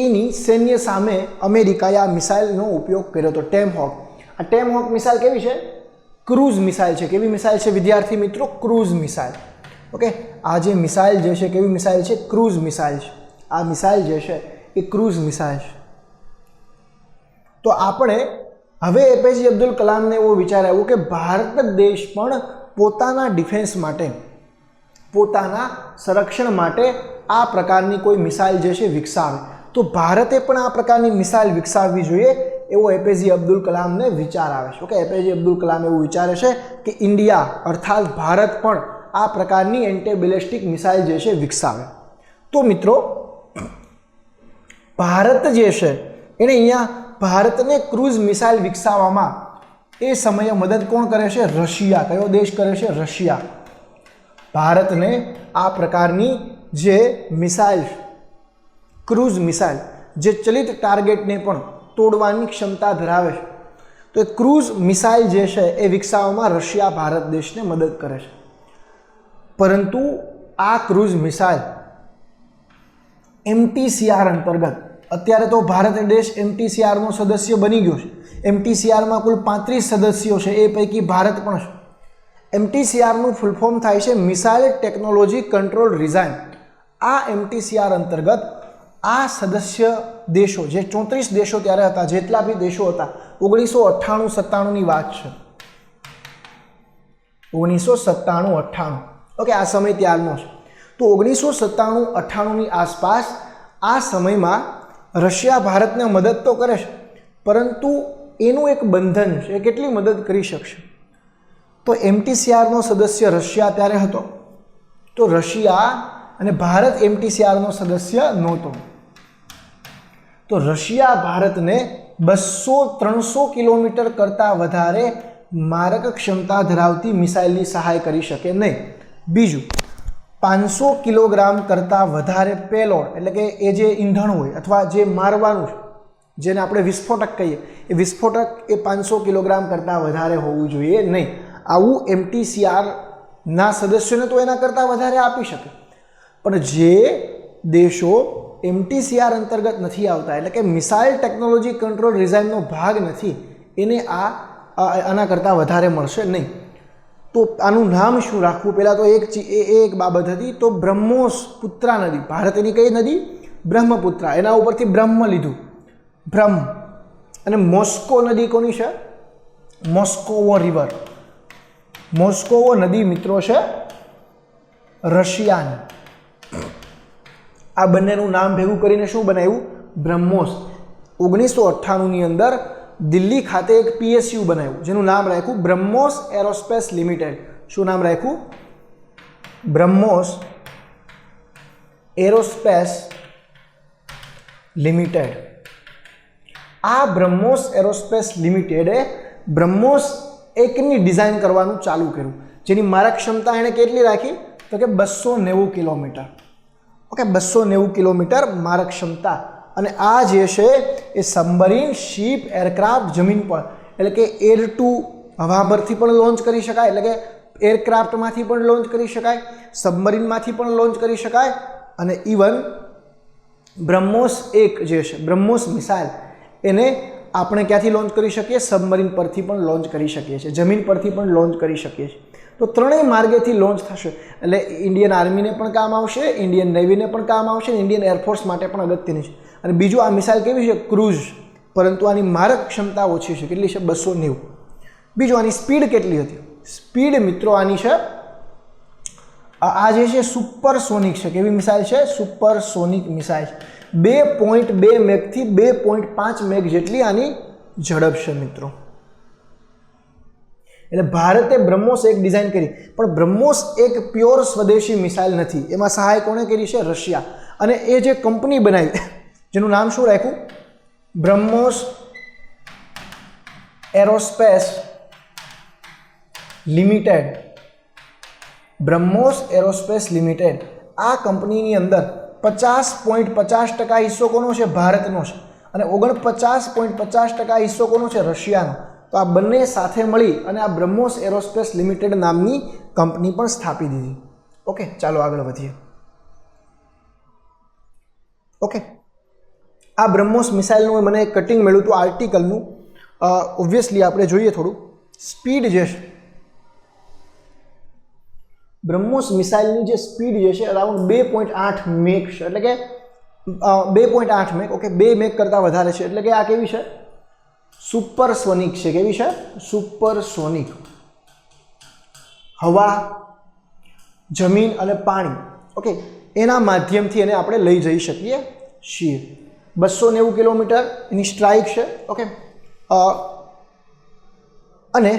Speaker 1: એની સૈન્ય સામે અમેરિકાએ આ મિસાઇલનો ઉપયોગ કર્યો હતો, ટેમ હોક. આ ટેમ હોક મિસાઇલ કેવી છે? ક્રૂઝ મિસાઇલ છે. કેવી મિસાઇલ છે વિદ્યાર્થી મિત્રો? Cruise missile. ઓકે, આ જે મિસાઇલ જે છે કેવી મિસાઇલ છે? ક્રૂઝ મિસાઇલ છે. આ મિસાઇલ જે છે એ ક્રૂઝ મિસાઇલ છે. તો આપણે હવે એપીજે અબ્દુલ કલામને એવો વિચાર આવ્યો કે ભારત દેશ પણ પોતાના ડિફેન્સ માટે, પોતાના સંરક્ષણ માટે આ પ્રકારની કોઈ મિસાઇલ જે છે વિકસાવે. તો ભારતે પણ આ પ્રકારની મિસાઇલ વિકસાવવી જોઈએ એવો એપીજે અબ્દુલ કલામને વિચાર આવે છે. ઓકે, એપીજે અબ્દુલ કલામ એવું વિચારે છે કે ઇન્ડિયા અર્થાત ભારત પણ આ પ્રકારની એન્ટી બેલિસ્ટિક મિસાઇલ જે છે વિકસાવે. તો મિત્રો ભારત જે છે એને અહીંયા ભારતને ક્રૂઝ મિસાઇલ વિકસાવવામાં એ સમયે મદદ કોણ કરે છે? રશિયા. કયો દેશ કરે છે? રશિયા. ભારતને આ પ્રકારની જે મિસાઇલ, ક્રૂઝ મિસાઇલ જે ચલિત ટાર્ગેટને પણ તોડવાની ક્ષમતા ધરાવે છે, તો એ ક્રૂઝ મિસાઇલ જે છે એ વિકસાવવામાં રશિયા ભારત દેશને મદદ કરે છે. પરંતુ આ ક્રૂઝ મિસાઇલ MTCR અંતર્ગત, અત્યારે તો ભારત દેશ MTCRનો સદસ્ય બની ગયો છે. MTCRમાં કુલ 35 સદસ્યો છે, એ પૈકી ભારત પણ છે. MTCRનું ફૂલ ફોર્મ થાય છે મિસાઇલ ટેકનોલોજી કંટ્રોલ રિજાઇન. આ MTCR અંતર્ગત આ સદસ્ય દેશો, જે 34 દેશો ત્યારે હતા, જેટલા બી દેશો હતા, 1998-97ની વાત છે, 1997-98. ઓકે, આ સમય ત્યારનો છે. તો 1997-98ની આસપાસ આ સમયમાં રશિયા ભારતને મદદ તો કરે છે, પરંતુ એનું એક બંધન છે. એ કેટલી મદદ કરી શકશે? તો MTCRનો સદસ્ય રશિયા ત્યારે હતો, તો રશિયા અને ભારત MTCRનો સદસ્ય નહોતો. તો રશિયા ભારતને 200-300 કિલોમીટર કરતાં વધારે મારક ક્ષમતા ધરાવતી મિસાઇલની સહાય કરી શકે નહીં. બીજું, 500 કિલોગ્રામ કરતાં વધારે પેલોડ, એટલે કે એ જે ઈંધણ હોય અથવા જે મારવાનું છે, જેને આપણે વિસ્ફોટક કહીએ, એ વિસ્ફોટક એ 500 કિલોગ્રામ કરતાં વધારે હોવું જોઈએ નહીં. આવું MTCRના સદસ્યોને તો એના કરતાં વધારે આપી શકે, પણ જે દેશો MTCR અંતર્ગત નથી આવતા, એટલે કે મિસાઇલ ટેકનોલોજી કંટ્રોલ રિજાઇનનો ભાગ નથી, એને આના કરતાં વધારે મળશે નહીં. તો આનું નામ શું રાખવું? પહેલાં તો એક બાબત હતી, તો બ્રહ્મોસપુત્રા નદી. ભારતની કઈ નદી? બ્રહ્મપુત્રા. એના ઉપરથી બ્રહ્મ લીધું, બ્રહ્મ. અને મોસ્કો નદી કોની છે? મોસ્કોવો રિવર. મોસ્કોવો નદી મિત્રો છે રશિયાની. આ બંનેનું નામ ભેગું કરીને શું બનાવ્યું? બ્રહ્મોસ. 1998ની અંદર દિલ્હી ખાતે એક PSU બનાવ્યું, જેનું નામ રાખ્યું બ્રહ્મોસ એરોસ્પેસ લિમિટેડ. શું નામ રાખ્યું? BrahMos aerospace limited. આ બ્રહ્મોસ એરોસ્પેસ લિમિટેડે બ્રહ્મોસ એકની ડિઝાઇન કરવાનું ચાલુ કર્યું, જેની મારક ક્ષમતા એણે કેટલી રાખી? તો કે 290 કિલોમીટર. ઓકે 290 કિલોમીટર મારક ક્ષમતા. અને આ જે છે એ સબમરીન, શિપ, એરક્રાફ્ટ, જમીન પર એટલે કે એર ટુ હવા પરથી પણ લોન્ચ કરી શકાય, એટલે કે એરક્રાફ્ટમાંથી પણ લોન્ચ કરી શકાય, સબમરીનમાંથી પણ લોન્ચ કરી શકાય, અને ઇવન બ્રહ્મોસ 1 જે છે બ્રહ્મોસ મિસાઇલ એને આપણે ક્યાંથી લોન્ચ કરી શકીએ? સબમરીન પરથી પણ લોન્ચ કરી શકીએ છીએ, જમીન પરથી પણ લોન્ચ કરી શકીએ છીએ. તો ત્રણેય માર્ગેથી લોન્ચ થશે એટલે ઇન્ડિયન આર્મીને પણ કામ આવશે, ઇન્ડિયન નેવીને પણ કામ આવશે, ઇન્ડિયન એરફોર્સ માટે પણ અગત્યની છે. અને બીજું આ મિસાઇલ કેવી છે? ક્રૂઝ, પરંતુ આની મારક ક્ષમતા ઓછી છે. કેટલી છે? 290. બીજું આની સ્પીડ કેટલી હતી? સ્પીડ મિત્રો આની છે આ જે છે સુપરસોનિક છે. કેવી મિસાઇલ છે? Supersonic missile. 2.2 મેગથી 2.5 મેગ જેટલી આની ઝડપ છે મિત્રો. એટલે ભારતે બ્રહ્મોસ 1 ડિઝાઇન કરી, પણ બ્રહ્મોસ 1 પ્યોર સ્વદેશી મિસાઇલ નથી. એમાં સહાય કોણે કરી છે? રશિયા. અને એ જે કંપની બનાવી જેનું નામ શું રાખ્યું? BrahMos aerospace limited. BrahMos aerospace limited આ કંપનીની અંદર 50.50% હિસ્સો કોનો છે? ભારતનો છે. અને 49.50% હિસ્સો કોનો છે? રશિયાનો. તો આ બંને સાથે મળી અને આ બ્રહ્મોસ એરોસ્પેસ લિમિટેડ નામની કંપની પણ સ્થાપી દીધી. ઓકે, ચાલો આગળ વધીએ. ઓકે, આ બ્રહ્મોસ મિસાઇલનું મને એક કટિંગ મળ્યું હતું આર્ટિકલનું. ઓબ્વિયસલી આપણે જોઈએ થોડું સ્પીડ જે છે બ્રહ્મોસ મિસાઇલની જે સ્પીડ જે છે અરાઉન્ડ 2.8 મેક છે. એટલે કે 2.8 મેક. ઓકે, 2 મેક કરતાં વધારે છે. એટલે કે આ કેવી છે? સુપરસોનિક છે. કેવી છે? સુપરસોનિક. હવા, જમીન અને પાણી, ઓકે, એના માધ્યમથી એને આપણે લઈ જઈ શકીએ છીએ. 290 કિલોમીટર એની સ્ટ્રાઇક છે. ઓકે, અને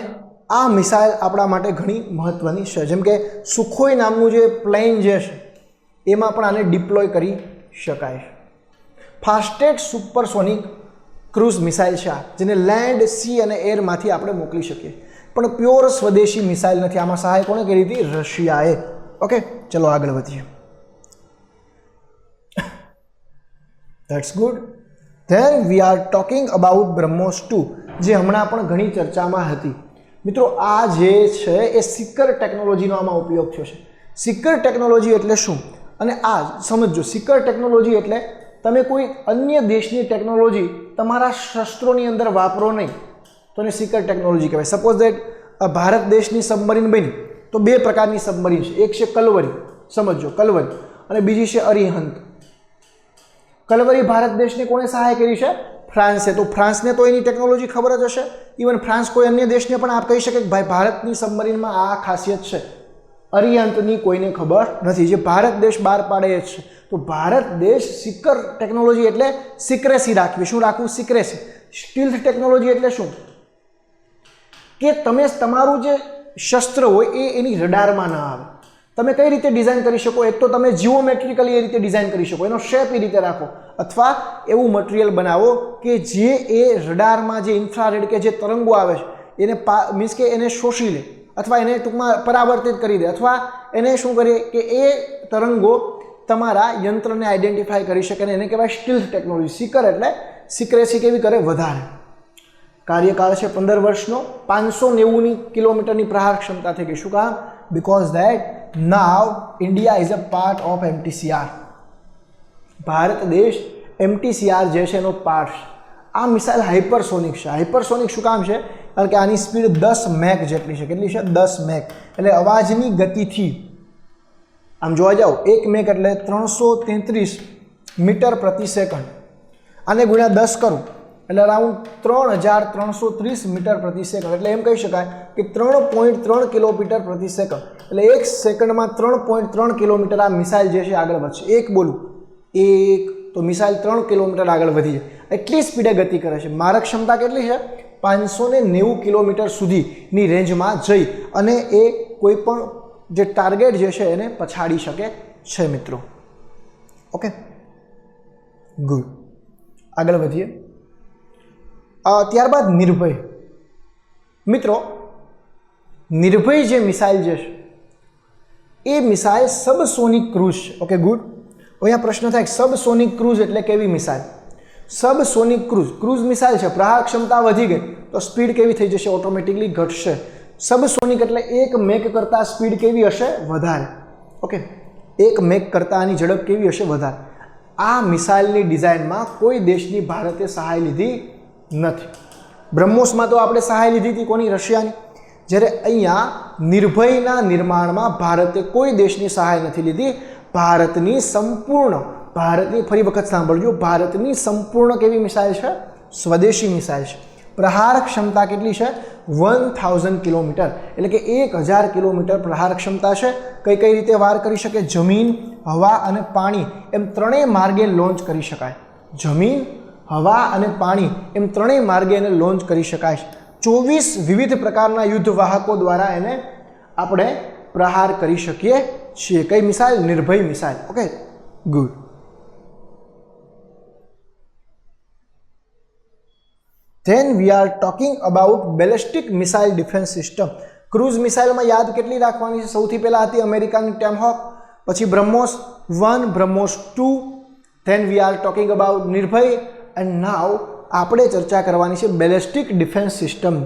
Speaker 1: આ મિસાઇલ આપણા માટે ઘણી મહત્ત્વની છે. જેમ કે સુખોઈ નામનું જે પ્લેન જે છે એમાં પણ આને ડિપ્લોય કરી શકાય છે. ફાસ્ટેસ્ટ સુપરસોનિક ક્રૂઝ મિસાઇલ છે આ, જેને લેન્ડ, સી અને એરમાંથી આપણે મોકલી શકીએ. પણ પ્યોર સ્વદેશી મિસાઇલ નથી. આમાં સહાય કોણે કરી હતી? રશિયાએ. ઓકે, ચલો આગળ વધીએ. That's good. Than we are talking about BrahMos 2, જે હમણાં પણ ઘણી ચર્ચામાં હતી. મિત્રો આ જે છે એ સિકર ટેકનોલોજીનો આમાં ઉપયોગ થયો છે. સિકર ટેકનોલોજી એટલે શું? અને આ સમજો, સિકર ટેકનોલોજી એટલે તમે કોઈ અન્ય દેશની ટેકનોલોજી તમારા શસ્ત્રોની અંદર વાપરો નહીં, તો એને સિકર ટેકનોલોજી કહેવાય. સપોઝ દેટ ભારત દેશની સબમરીન બની તો 2 પ્રકારની સબમરીન છે. એક છે કલવરી, સમજો કલવરી, અને બીજી છે અરિહંત. કલવરી ભારત દેશને કોણે સહાય કરી છે? ફ્રાન્સે. તો ફ્રાન્સને તો એની ટેકનોલોજી ખબર જ હશે. ઇવન ફ્રાન્સ કોઈ અન્ય દેશને પણ આપ કહી શકે કે ભાઈ ભારતની સબમરીનમાં આ ખાસિયત છે. અરિહંતની કોઈને ખબર નથી, જે ભારત દેશ બહાર પાડે જ છે. તો ભારત દેશ સિકર ટેકનોલોજી એટલે સિક્રેસી રાખવી. શું રાખવું? સિક્રેસી. સ્ટીલ્થ ટેકનોલોજી એટલે શું? કે તમે તમારું જે શસ્ત્ર હોય એ એની રડારમાં ના આવે. તમે કઈ રીતે ડિઝાઇન કરી શકો? એક તો તમે જીઓમેટ્રિકલી એ રીતે ડિઝાઇન કરી શકો, એનો શેપ એ રીતે રાખો, અથવા એવું મટીરિયલ બનાવો કે જે એ રડારમાં જે ઇન્ફ્રારેડ કે જે તરંગો આવે છે એને મીન્સ કે એને શોષી લે, અથવા એને ટૂંકમાં પરાવર્તિત કરી દે, અથવા એને શું કરે કે એ તરંગો તમારા યંત્રને આઈડેન્ટિફાઈ કરી શકે. અને એને કહેવાય સ્ટીલ્થ ટેકનોલોજી. સિકર એટલે સિક્રેસી કેવી કરે? વધારે. કાર્યકાળ છે 15 વર્ષનો. 590 કિલોમીટરની પ્રહાર ક્ષમતા થઈ ગઈ. શું કામ? Because that now India is a part of MTCR. Bharat દેશ MTCR જે છે એનો પાર્ટ છે. આ મિસાઇલ હાઇપરસોનિક છે. હાઇપરસોનિક શું કામ છે? કારણ કે આની સ્પીડ 10 મેક જેટલી છે. કેટલી છે? 10 મેક. એટલે અવાજની ગતિથી આમ જોવા જાઓ 1 મેક એટલે 333 મીટર પ્રતિ સેકન્ડ. આને ગુણ્યા 10 કરું એટલે અરાઉન્ડ 3330 મીટર પ્રતિ સેકન્ડ. એટલે એમ કહી શકાય કે 3.3 કિલોમીટર પ્રતિ સેકન્ડ. એટલે 1 સેકન્ડમાં 3.3 કિલોમીટર આ મિસાઇલ જે છે આગળ વધશે. એક બોલું, એક, તો મિસાઇલ 3 કિલોમીટર આગળ વધી જાય. એટલી સ્પીડે ગતિ કરે છે. મારક ક્ષમતા કેટલી છે? 590 કિલોમીટર સુધીની રેન્જમાં જઈ અને એ કોઈ પણ જે ટાર્ગેટ જે છે એને પછાડી શકે છે મિત્રો. Okay, good. આગળ વધીએ. ત્યારબાદ નિર્ભય. મિત્રો નિર્ભય જે મિસાઇલ જે છે એ મિસાઇલ સબસોનિક ક્રૂઝ છે. Okay, good. અહીંયા પ્રશ્ન થાય સબસોનિક ક્રૂઝ એટલે કેવી મિસાઇલ? સબસોનિક ક્રૂઝ મિસાઇલ છે, પ્રહાર ક્ષમતા વધી ગઈ તો સ્પીડ કેવી થઈ જશે? ઓટોમેટિકલી ઘટશે. સબસોનિક એટલે 1 મેક કરતાં સ્પીડ કેવી હશે? વધારે. ઓકે, 1 મેક કરતાં આની ઝડપ કેવી હશે? વધારે. આ મિસાઇલની ડિઝાઇનમાં કોઈ દેશની ભારતે સહાય લીધી નથી. બ્રહ્મોસમાં તો આપણે સહાય લીધી હતી, કોની? રશિયાની. જ્યારે અહીંયા નિર્ભયના નિર્માણમાં ભારતે કોઈ દેશની સહાય નથી લીધી. ભારતની ફરી વખત સાંભળજો, ભારતની સંપૂર્ણ કેવી મિસાઇલ છે? સ્વદેશી મિસાઇલ છે. પ્રહાર ક્ષમતા કેટલી છે? 1000 કિલોમીટર, એટલે કે 1000 કિલોમીટર પ્રહાર ક્ષમતા છે. કઈ કઈ રીતે વાર કરી શકે? જમીન, હવા અને પાણી એમ ત્રણેય માર્ગે લોન્ચ કરી શકાય. જમીન, હવા અને પાણી એમ ત્રણેય માર્ગે એને લોન્ચ કરી શકાય છે. 24 વિવિધ પ્રકારના યુદ્ધ વાહકો દ્વારા એને આપણે પ્રહાર કરી શકીએ છીએ. કઈ missile? Nirbhay missile. Okay, good. Then we are talking about ballistic missile defense system. Cruise મિસાઇલમાં યાદ કેટલી રાખવાની છે? સૌથી પહેલા હતી અમેરિકાની ટેમહોક, પછી BrahMos 1, BrahMos 2. Then we are talking about Nirbhay and now આપણે ચર્ચા કરવાની છે બેલિસ્ટિક ડિફેન્સ સિસ્ટમ.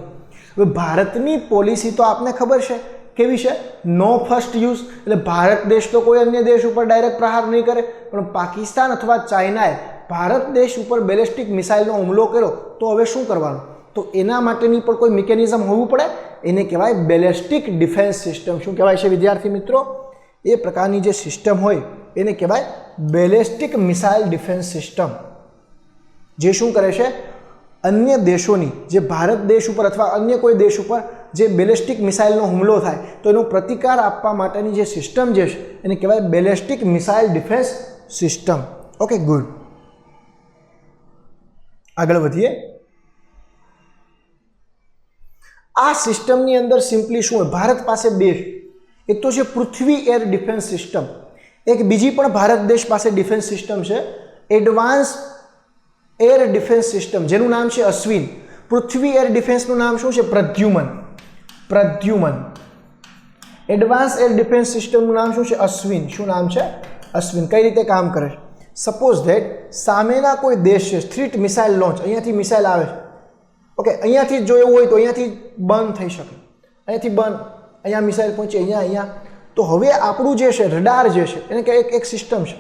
Speaker 1: હવે ભારતની પોલિસી તો આપને ખબર છે કેવી છે? નો ફર્સ્ટ યુઝ, એટલે ભારત દેશ તો કોઈ અન્ય દેશ ઉપર ડાયરેક્ટ પ્રહાર નહીં કરે, પણ પાકિસ્તાન અથવા ચાઇનાએ ભારત દેશ ઉપર બેલિસ્ટિક મિસાઇલનો હુમલો કર્યો તો હવે શું કરવાનું? તો એના માટેની પણ કોઈ મિકેનિઝમ હોવું પડે. એને કહેવાય બેલિસ્ટિક ડિફેન્સ સિસ્ટમ. શું કહેવાય છે વિદ્યાર્થી મિત્રો? એ પ્રકારની જે સિસ્ટમ હોય એને કહેવાય બેલિસ્ટિક મિસાઇલ ડિફેન્સ સિસ્ટમ. જે શું કરે છે? અન્ય દેશોની, જે ભારત દેશ ઉપર અથવા અન્ય કોઈ દેશ ઉપર જે બેલિસ્ટિક મિસાઇલનો હુમલો થાય તો એનો પ્રતિકાર આપવા માટેની જે સિસ્ટમ જે છે એને કહેવાય ballistic missile defence system. Okay, good. આગળ વધીએ. આ સિસ્ટમની અંદર સિમ્પલી શું હોય? ભારત પાસે બે, એક તો છે પૃથ્વી એર ડિફેન્સ સિસ્ટમ, એક બીજી પણ ભારત દેશ પાસે ડિફેન્સ સિસ્ટમ છે, એડવાન્સ એર ડિફેન્સ સિસ્ટમ, જેનું નામ છે અશ્વિન. પૃથ્વી એર ડિફેન્સનું નામ શું છે? પ્રદ્યુમન. એડવાન્સ એર ડિફેન્સ સિસ્ટમનું નામ શું છે? અશ્વિન. શું નામ છે? અશ્વિન. કઈ રીતે કામ કરે છે? સપોઝ ધેટ સામેના કોઈ દેશ છે, સ્ટ્રીટ મિસાઇલ લોન્ચ, અહીંયાથી મિસાઇલ આવે છે. ઓકે, અહીંયાથી જો એવું હોય તો અહીંયાથી બંધ થઈ શકે, અહીંયાથી બંધ, અહીંયા મિસાઇલ પહોંચે, અહીંયા. તો હવે આપણું જે છે રડાર જે છે એને કે એક સિસ્ટમ છે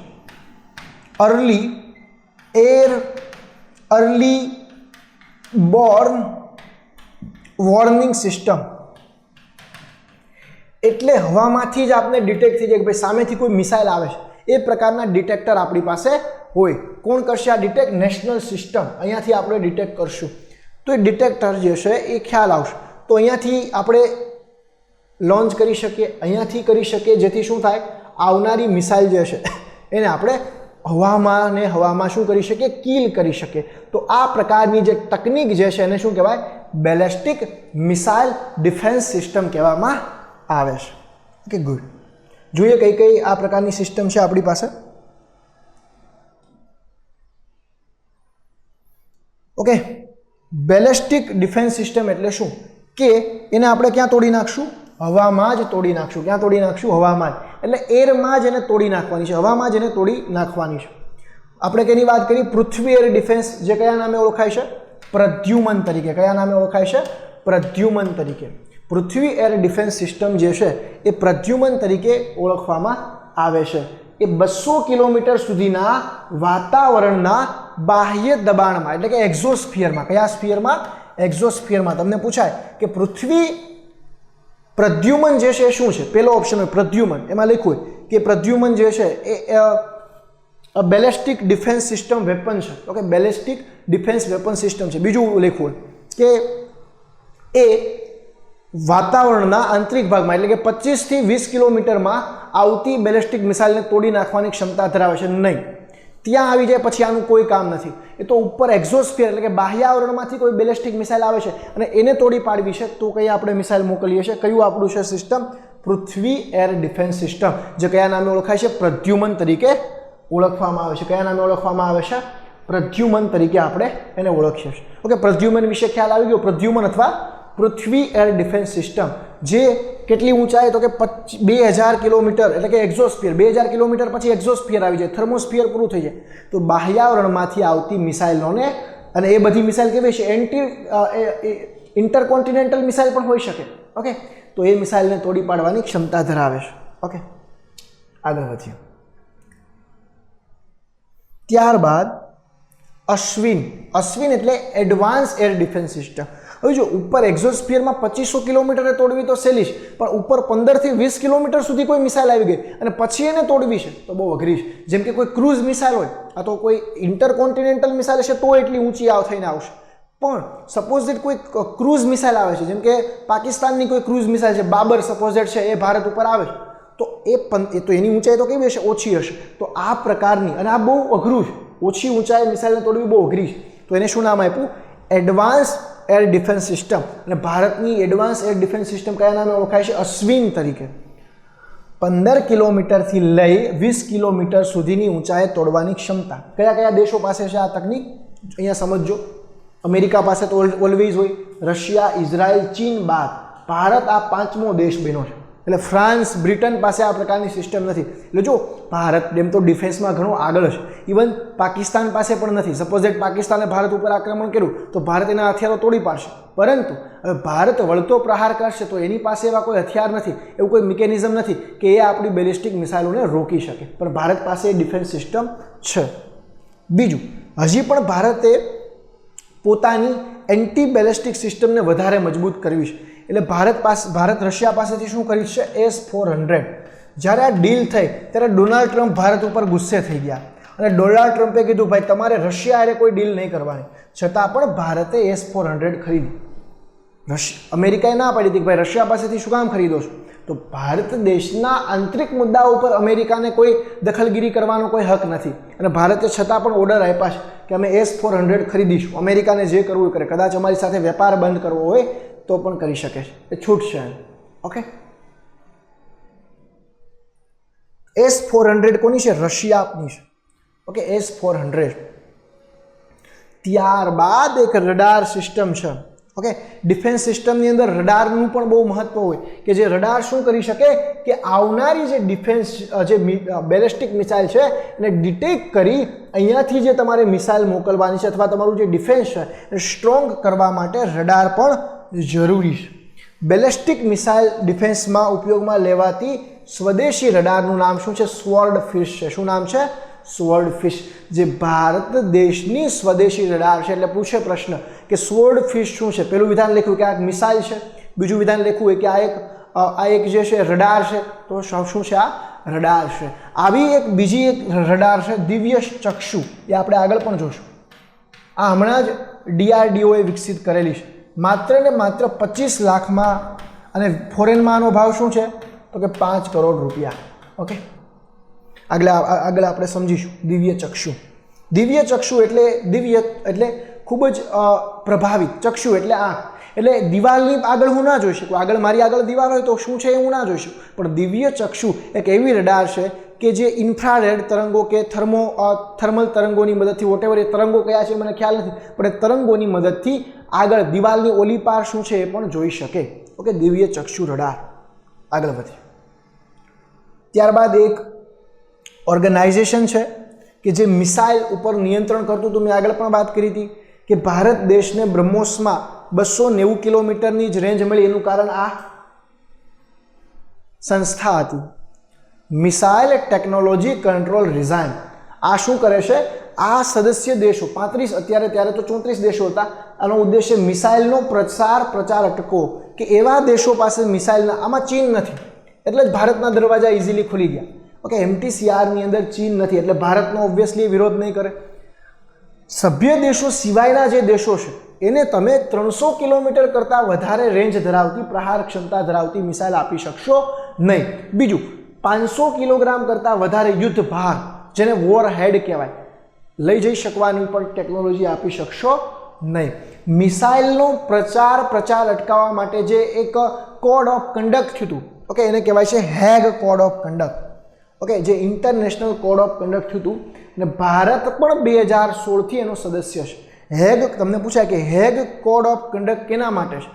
Speaker 1: અર્લી બોર્ન વોર્નિંગ સિસ્ટમ. એટલે હવામાંથી જ આપણે ડિટેક્ટ થઈ જાય કે ભાઈ સામેથી કોઈ મિસાઇલ આવે છે. એ પ્રકારના ડિટેક્ટર આપણી પાસે હોય. કોણ કરશે આ ડિટેક્ટ? National system. અહીંયાથી આપણે ડિટેક્ટ કરશું તો એ ડિટેક્ટર જે છે એ ખ્યાલ આવશે. તો અહીંયાથી આપણે લોન્ચ કરી શકીએ, અહીંયાથી કરી શકીએ, જેથી શું થાય? આવનારી મિસાઇલ જે છે એને આપણે હવામાં શું કરી શકીએ? કિલ કરી શકીએ. તો આ પ્રકારની જે તકનીક જે છે એને શું કહેવાય? બેલિસ્ટિક મિસાઇલ ડિફેન્સ સિસ્ટમ કહેવામાં આવે છે. Okay, good. જોઈએ કઈ કઈ આ પ્રકારની સિસ્ટમ છે આપણી પાસે. ઓકે, બેલિસ્ટિક ડિફેન્સ સિસ્ટમ એટલે શું? કે એને આપણે ક્યાં તોડી નાખશું? હવામાં જ તોડી નાખશું. ક્યાં તોડી નાખશું? હવામાં જ. એટલે એરમાં જ એને તોડી નાખવાની છે, હવામાં જ એને તોડી નાખવાની છે. આપણે કેની વાત કરી? પૃથ્વી એર ડિફેન્સ, જે કયા નામે ઓળખાય છે? પ્રદ્યુમન તરીકે. કયા નામે ઓળખાય છે? પ્રદ્યુમન તરીકે. પૃથ્વી એર ડિફેન્સ સિસ્ટમ જે છે એ પ્રદ્યુમન તરીકે ઓળખવામાં આવે છે. એ 200 કિલોમીટર સુધીના વાતાવરણના બાહ્ય દબાણમાં, એટલે કે એક્ઝોસ્ફિયરમાં. કયા સ્ફિયરમાં? એક્ઝોસ્ફિયરમાં. તમને પૂછાય કે પ્રદ્યુમન જે છે એ શું છે? પહેલો ઓપ્શન હોય પ્રદ્યુમન, એમાં લખ્યું હોય કે પ્રદ્યુમન જે છે એ બેલિસ્ટિક ડિફેન્સ સિસ્ટમ વેપન છે. Okay, ballistic defence weapon system છે. બીજું લખ્યું હોય કે એ વાતાવરણના આંતરિક ભાગમાં, એટલે કે 25 થી 20 કિલોમીટરમાં આવતી બેલિસ્ટિક મિસાઇલને તોડી નાખવાની ક્ષમતા ધરાવે છે. નહીં, ત્યાં આવી જાય પછી આનું કોઈ કામ નથી. એ તો ઉપર એક્ઝોસ્ફિયર એટલે કે બાહ્યાવરણમાંથી કોઈ બેલિસ્ટિક મિસાઇલ આવે છે અને એને તોડી પાડવી છે તો કઈ આપણે મિસાઇલ મોકલીએ છીએ? કયું આપણું છે સિસ્ટમ? પૃથ્વી એર ડિફેન્સ સિસ્ટમ, જે કયા નામે ઓળખાય છે? પ્રદ્યુમન તરીકે ઓળખવામાં આવે છે. કયા નામે ઓળખવામાં આવે છે? પ્રદ્યુમન તરીકે આપણે એને ઓળખીએ છીએ. ઓકે, પ્રદ્યુમન વિશે ખ્યાલ આવી ગયો? પ્રદ્યુમન અથવા પૃથ્વી એર ડિફેન્સ સિસ્ટમ, જે કેટલી ઊંચાઈ તો કે 2000 કિલોમીટર, એટલે કે એક્ઝોસ્ફિયર 2000 કિલોમીટર પછી એક્ઝોસ્ફિયર આવી જાય, થર્મોસ્ફિયર પૂરું થઈ જાય. તો બાહ્યાવરણમાંથી આવતી મિસાઇલોને, અને એ બધી મિસાઇલ કેવી છે, ઇન્ટરકોન્ટિનેન્ટલ મિસાઇલ પણ હોઈ શકે. ઓકે, તો એ મિસાઇલને તોડી પાડવાની ક્ષમતા ધરાવે છે. ઓકે, આગળ વધીએ. ત્યારબાદ અશ્વિન. અશ્વિન એટલે એડવાન્સ એર ડિફેન્સ સિસ્ટમ. હવે જો ઉપર એક્ઝોસ્ફિયરમાં 2500 કિલોમીટરે તોડવી તો સહેલી છે, પણ ઉપર 15 થી 20 કિલોમીટર સુધી કોઈ મિસાઇલ આવી ગઈ અને પછી એને તોડવી છે તો બહુ અઘરી છે. જેમ કે કોઈ ક્રૂઝ મિસાઇલ હોય, આ તો કોઈ ઇન્ટરકોન્ટિનેન્ટલ મિસાઇલ હશે તો એટલી ઊંચી થઈને આવશે. પણ સપોઝ દેટ કોઈ ક્રૂઝ મિસાઇલ આવે છે, જેમ કે પાકિસ્તાનની કોઈ ક્રૂઝ મિસાઇલ છે, બાબર સપોઝ દેટ છે, એ ભારત ઉપર આવે છે, તો એ તો એની ઊંચાઈ તો કેવી હશે, ઓછી હશે. તો આ પ્રકારની, અને આ બહુ અઘરું છે, ઓછી ઊંચાઈ મિસાઇલને તોડવી બહુ અઘરી છે. તો એને શું નામ આપ્યું? Advance air defence system. અને ભારતની એડવાન્સ એર ડિફેન્સ સિસ્ટમ કયા નામે ઓળખાય છે? અશ્વિન તરીકે. 15 કિલોમીટરથી લઈ 20 કિલોમીટર સુધીની ઊંચાઈએ તોડવાની ક્ષમતા. કયા કયા દેશો પાસે છે આ તકનીક? અહીંયા સમજજો. અમેરિકા પાસે તો ઓલવેઝ હોય, રશિયા, ઇઝરાયલ, ચીન બાદ ભારત આ 5મો દેશ બન્યો છે. એટલે ફ્રાન્સ, બ્રિટન પાસે આ પ્રકારની સિસ્ટમ નથી. એટલે જો ભારત એમ તો ડિફેન્સમાં ઘણો આગળ છે, ઇવન પાકિસ્તાન પાસે પણ નથી. સપોઝ દેટ પાકિસ્તાને ભારત ઉપર આક્રમણ કર્યું તો ભારત એના હથિયારો તોડી પાડશે, પરંતુ હવે ભારત વળતો પ્રહાર કરશે તો એની પાસે એવા કોઈ હથિયાર નથી, એવું કોઈ મિકેનિઝમ નથી કે એ આપણી બેલિસ્ટિક મિસાઇલોને રોકી શકે. પણ ભારત પાસે એ ડિફેન્સ સિસ્ટમ છે. બીજું, હજી પણ ભારતે પોતાની એન્ટી બેલિસ્ટિક સિસ્ટમને વધારે મજબૂત કરવી છે. એટલે ભારત રશિયા પાસેથી શું કરી છે? S-400. જ્યારે આ ડીલ થઈ ત્યારે ડોનાલ્ડ ટ્રમ્પ ભારત ઉપર ગુસ્સે થઈ ગયા અને ડોનાલ્ડ ટ્રમ્પે કીધું ભાઈ તમારે રશિયા હારે કોઈ ડીલ નહીં કરવાની. છતાં પણ ભારતે S-400 ખરીદી. અમેરિકાએ ના પાડી હતી કે ભાઈ રશિયા પાસેથી શું કામ ખરીદો છો? તો ભારત દેશના આંતરિક મુદ્દાઓ ઉપર અમેરિકાને કોઈ દખલગીરી કરવાનો કોઈ હક નથી, અને ભારતે છતાં પણ ઓર્ડર આપ્યા છે કે અમે S-400 ખરીદીશું. અમેરિકાને જે કરવું એ કરે, કદાચ અમારી સાથે વેપાર બંધ કરવો હોય તો પણ કરી શકે છે, એ છૂટ છે. ઓકે, S-400 કોની છે? રશિયાની છે. Okay, S-400. ત્યારબાદ એક રડાર સિસ્ટમ છે. ઓકે, ડિફેન્સ સિસ્ટમની અંદર રડારનું પણ બહુ મહત્વ હોય કે જે રડાર શું કરી શકે કે આવનારી જે ડિફેન્સ જે બેલિસ્ટિક મિસાઇલ છે એને ડિટેક્ટ કરી અહીંયાથી જે તમારે મિસાઇલ મોકલવાની છે અથવા તમારું જે ડિફેન્સ છે એ સ્ટ્રોંગ કરવા માટે રડાર પણ જરૂરી છે. બેલિસ્ટિક મિસાઇલ ડિફેન્સમાં ઉપયોગમાં લેવાતી સ્વદેશી રડારનું નામ શું છે? સ્વર્ડ ફિશ છે. શું નામ છે? Sword fish. જે ભારત દેશની સ્વદેશી રડાર છે. એટલે પૂછે પ્રશ્ન કે સ્વર્ડ ફિશ શું છે? પેલું વિધાન લખ્યું કે આ એક મિસાઇલ છે, બીજું વિધાન લખ્યું કે આ એક જે છે રડાર છે. તો શું છે? આ રડાર છે. આવી એક બીજી એક રડાર છે દિવ્ય ચક્ષુ, એ આપણે આગળ પણ જોશું. આ હમણાં જ DRDOએ વિકસિત કરેલી છે, માત્ર ને માત્ર 25 લાખમાં, અને ફોરેનમાં આનો ભાવ શું છે તો કે 5 કરોડ રૂપિયા. ઓકે, આગળ આપણે સમજીશું દિવ્ય ચક્ષુ. દિવ્ય ચક્ષુ એટલે દિવ્ય એટલે ખૂબ જ પ્રભાવિત, ચક્ષુ એટલે આંખ. એટલે દિવાલની આગળ હું ના જોઈ શકું, આગળ મારી આગળ દિવાલ હોય તો શું છે એ હું ના જોઈ શકું, પણ દિવ્ય ચક્ષુ એક એવી રડાર છે કે જે ઇન્ફ્રારેડ તરંગો કે થર્મલ તરંગોની મદદથી, વોટેવર એ તરંગો કયા છે મને ખ્યાલ નથી, પણ એ તરંગોની મદદથી આગળ દિવાલની ઓલી પાર શું છે એ પણ જોઈ શકે. ઓકે, દિવ્ય ચક્ષુ રડાર. આગળ વધીએ. ત્યારબાદ એક ઓર્ગેનાઇઝેશન છે કે જે મિસાઇલ ઉપર નિયંત્રણ કરતું હતું. મેં આગળ પણ વાત કરી હતી કે ભારત દેશને બ્રહ્મોસમાં 290 કિલોમીટરની જ રેન્જ મળી. એનું કારણ આ સંસ્થા હતી, મિસાઇલ ટેકનોલોજી કંટ્રોલ રિઝાઇન. આ શું કરે છે? આ સદસ્ય દેશો 35, ત્યારે તો 34 દેશો હતા. આનો ઉદ્દેશ્ય મિસાઇલનો પ્રચાર અટકો કે એવા દેશો પાસે મિસાઇલના, આમાં ચીન નથી એટલે જ ભારતના દરવાજા ઇઝીલી ખુલી ગયા. ઓકે, MTCRની અંદર ચીન નથી એટલે ભારતનો ઓબ્વિયસલી વિરોધ નહીં કરે. સભ્ય દેશો સિવાયના જે દેશો છે એને તમે 300 કિલોમીટર કરતાં વધારે રેન્જ ધરાવતી, પ્રહાર ક્ષમતા ધરાવતી મિસાઇલ આપી શકશો નહીં. બીજું, 500 કિલોગ્રામ કરતાં વધારે યુદ્ધ ભાર, જેને વોર હેડ કહેવાય, લઈ જઈ શકવાની પણ ટેકનોલોજી આપી શકશો નહીં. મિસાઇલનો પ્રચાર અટકાવવા માટે જે એક કોડ ઓફ કન્ડક્ટ થયું હતું, ઓકે, એને કહેવાય છે Hague code of conduct. Okay, જે ઇન્ટરનેશનલ કોડ ઓફ કન્ડક્ટ થયું હતું, અને ભારત પણ 2016થી એનો સદસ્ય છે. હેગ, તમને પૂછાય કે હેગ કોડ ઓફ કન્ડક્ટ કેના માટે છે?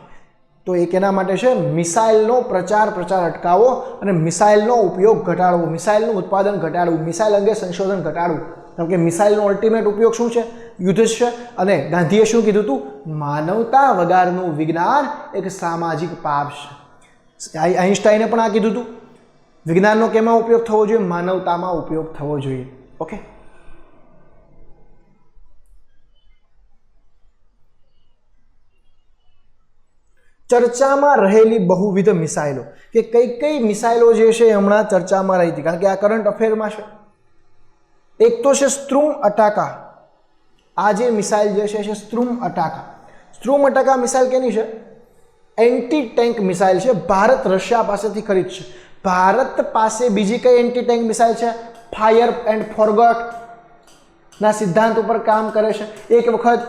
Speaker 1: તો એ કેના માટે છે? મિસાઇલનો પ્રચાર અટકાવવો અને મિસાઇલનો ઉપયોગ ઘટાડવો, મિસાઇલનું ઉત્પાદન ઘટાડવું, મિસાઇલ અંગે સંશોધન ઘટાડવું. કારણ કે મિસાઇલનો અલ્ટિમેટ ઉપયોગ શું છે? યુદ્ધ છે. અને ગાંધીએ શું કીધું હતું? માનવતા વગરનું વિજ્ઞાન એક સામાજિક પાપ છે. આઈન્સ્ટાઈને પણ આ કીધું હતું. વિજ્ઞાનનો કેમાં ઉપયોગ થવો જોઈએ? માનવતામાં ઉપયોગ થવો જોઈએ. ઓકે, ચર્ચામાં રહેલી બહુવિધ મિસાઇલો, કે કઈ કઈ મિસાઇલો જે છે હમણાં ચર્ચામાં રહી હતી, કારણ કે આ કરંટ અફેરમાં છે. એક તો છે સ્ત્રુમ અટાકા. આ જે મિસાઇલ જે છે સ્ત્રુમ અટાકા. સ્ત્રુમ અટાકા મિસાઇલ કેની છે? એન્ટી ટેન્ક મિસાઇલ છે. ભારત રશિયા પાસેથી ખરીદ છે. ભારત પાસે બીજી કઈ એન્ટી ટેન્ક મિસાઇલ છે? ફાયર એન્ડ ફોરગોટ ના સિદ્ધાંત ઉપર કામ કરે છે. એક વખત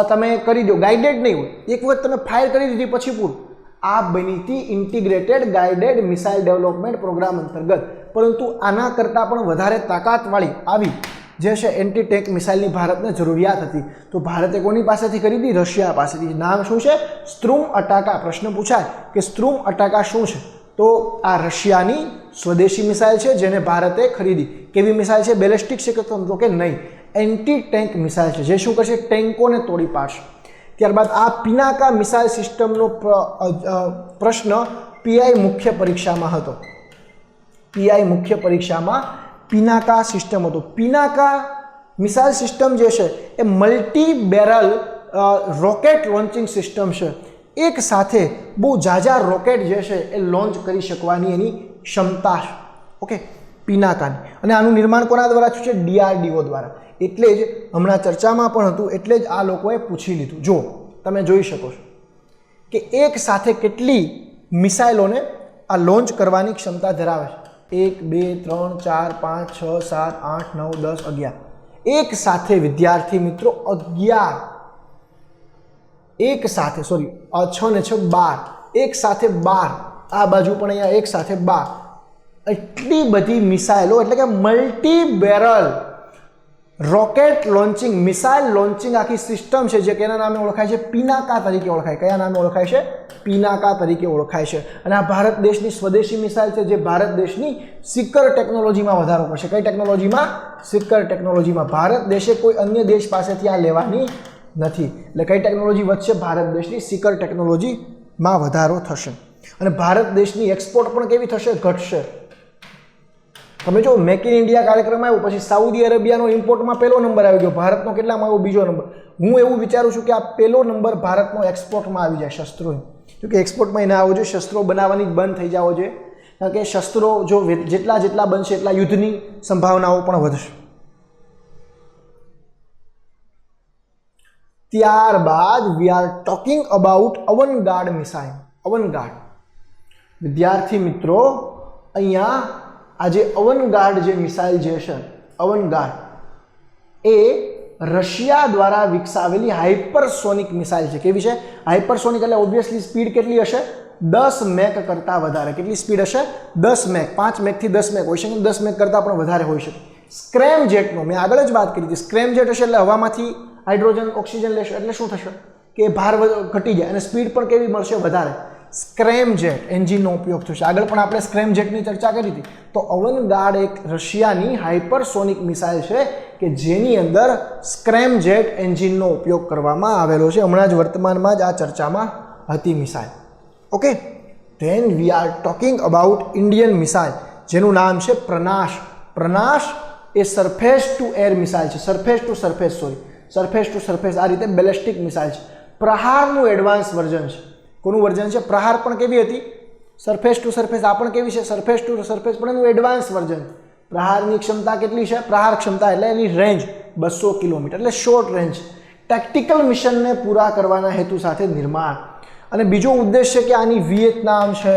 Speaker 1: તમે કરી દો, ગાઈડેડ નહીં હોય, એક વખત તમે ફાયર કરી દીધી પછી પૂરું. આ બની હતી integrated guided missile development programme અંતર્ગત. પરંતુ આના કરતાં પણ વધારે તાકાતવાળી આવી જે છે એન્ટી ટેન્ક મિસાઇલની ભારતને જરૂરિયાત હતી. તો ભારતે કોની પાસેથી ખરીદી? રશિયા પાસેથી. નામ શું છે? સ્ત્રુમ અટાકા. પ્રશ્ન પૂછાય કે સ્ત્રુમ અટાકા શું છે? તો આ રશિયાની સ્વદેશી મિસાઇલ છે જેને ભારતે ખરીદી. કેવી મિસાઇલ છે? બેલેસ્ટિક છે કે તો કે નહીં, એન્ટી ટેન્ક મિસાઇલ છે જે શું કરશે? ટેન્કોને તોડી પાડશે. ત્યારબાદ આ પિનાકા મિસાઇલ સિસ્ટમનો પ્રશ્ન પીઆઈ મુખ્ય પરીક્ષામાં હતો. પીઆઈ મુખ્ય પરીક્ષામાં પિનાકા સિસ્ટમ હતો. પિનાકા મિસાઇલ સિસ્ટમ જે છે એ multi barrel rocket launching system છે. એક સાથે બહુ ઝાઝા રોકેટ જે છે એ લોન્ચ કરી શકવાની એની ક્ષમતા છે. ઓકે, પિનાકાની. અને આનું નિર્માણ કોના દ્વારા થયું છે? DRDO દ્વારા. એટલે જ હમણાં ચર્ચામાં પણ હતું, એટલે જ આ લોકોએ પૂછી લીધું. જો તમે જોઈ શકો છો કે એક સાથે કેટલી મિસાઇલોને આ લોન્ચ કરવાની ક્ષમતા ધરાવે છે? 1 2 3 4 5 6 7 8 9 10 11. એક સાથે વિદ્યાર્થી મિત્રો 11. એક સાથે 6 ને 6 12. એક સાથે 12. આ બાજુ પણ અહીંયા એક સાથે 12. એટલી બધી મિસાઇલો, એટલે કે multi barrel rocket launching missile launching આખી સિસ્ટમ છે જે કેના નામે ઓળખાય છે? પિનાકા તરીકે ઓળખાય. કયા નામે ઓળખાય છે? પિનાકા તરીકે ઓળખાય છે. અને આ ભારત દેશની સ્વદેશી મિસાઇલ છે જે ભારત દેશની સિકર ટેકનોલોજીમાં વધારો કરશે. કઈ ટેકનોલોજીમાં? સિકર ટેકનોલોજીમાં. ભારત દેશે કોઈ અન્ય દેશ પાસેથી આ લેવાની નથી. એટલે કઈ ટેકનોલોજી વધશે? ભારત દેશની સિકર ટેકનોલોજીમાં વધારો થશે. અને ભારત દેશની એક્સપોર્ટ પણ કેવી થશે? ઘટશે. તમે જો મેક ઇન ઇન્ડિયા કાર્યક્રમ આવ્યો પછી સાઉદી અરેબિયાનો ઇમ્પોર્ટમાં પહેલો નંબર આવી ગયો, ભારતનો કેટલામાં આવ્યો? બીજો નંબર. હું એવું વિચારું છું કે આ પહેલો નંબર ભારતનો એક્સપોર્ટમાં આવી જાય શસ્ત્રો. જોકે એક્સપોર્ટમાં એને આવવો જોઈએ, શસ્ત્રો બનાવવાની જ બંધ થઈ જવો જોઈએ. કારણ કે શસ્ત્રો જો જેટલા બનશે એટલા યુદ્ધની સંભાવનાઓ પણ વધશે. ત્યારબાદ we are talking about Avangard missile. Avangard વિદ્યાર્થી મિત્રો, અહીંયા આ જે અવનગાર્ડ જે મિસાઇલ જે છે, અવનગાર્ડ એ રશિયા દ્વારા વિકસાવેલી હાઇપરસોનિક મિસાઇલ છે. કેવી છે? હાઇપરસોનિક એટલે ઓબ્વિયસલી સ્પીડ કેટલી હશે? 10 મેક કરતાં વધારે. કેટલી સ્પીડ હશે? 10 મેક. 5 મેકથી 10 મેક હોઈ શકે, 10 મેક કરતાં પણ વધારે હોઈ શકે. સ્ક્રેમ જેટનો મેં આગળ જ વાત કરી હતી. સ્ક્રેમ જેટ હશે એટલે હવામાંથી હાઇડ્રોજન ઓક્સિજન લેશે એટલે શું થશે? કે ભાર ઘટી જાય અને સ્પીડ પણ કેવી મળશે? વધારે. સ્ક્રેમ જેટ એન્જિનનો ઉપયોગ થશે. આગળ પણ આપણે સ્ક્રેમ જેટની ચર્ચા કરી હતી. તો અવનગાર્ડ એક રશિયાની હાઇપરસોનિક મિસાઇલ છે કે જેની અંદર સ્ક્રેમ જેટ એન્જિનનો ઉપયોગ કરવામાં આવેલો છે. હમણાં જ વર્તમાનમાં જ આ ચર્ચામાં હતી missile. Okay, than we are talking about Indian missile જેનું નામ છે પ્રનાશ. પ્રનાશ એ સરફેસ ટુ એર મિસાઇલ છે. સરફેસ ટુ સરફેસ આ રીતે બેલેસ્ટિક મિસાઇલ છે. પ્રહારનું એડવાન્સ વર્ઝન છે. કોનું વર્ઝન છે? પ્રહાર પણ કેવી હતી? Surface to surface. આ પણ કેવી છે? સરફેસ ટુ સરફેસ, પણ એનું એડવાન્સ વર્ઝન. પ્રહારની ક્ષમતા કેટલી છે? પ્રહાર ક્ષમતા એટલે એની રેન્જ 200 કિલોમીટર, એટલે શોર્ટ રેન્જ. ટેક્ટિકલ મિશનને પૂરા કરવાના હેતુ સાથે નિર્માણ. અને બીજો ઉદ્દેશ છે કે આની વિયેતનામ છે,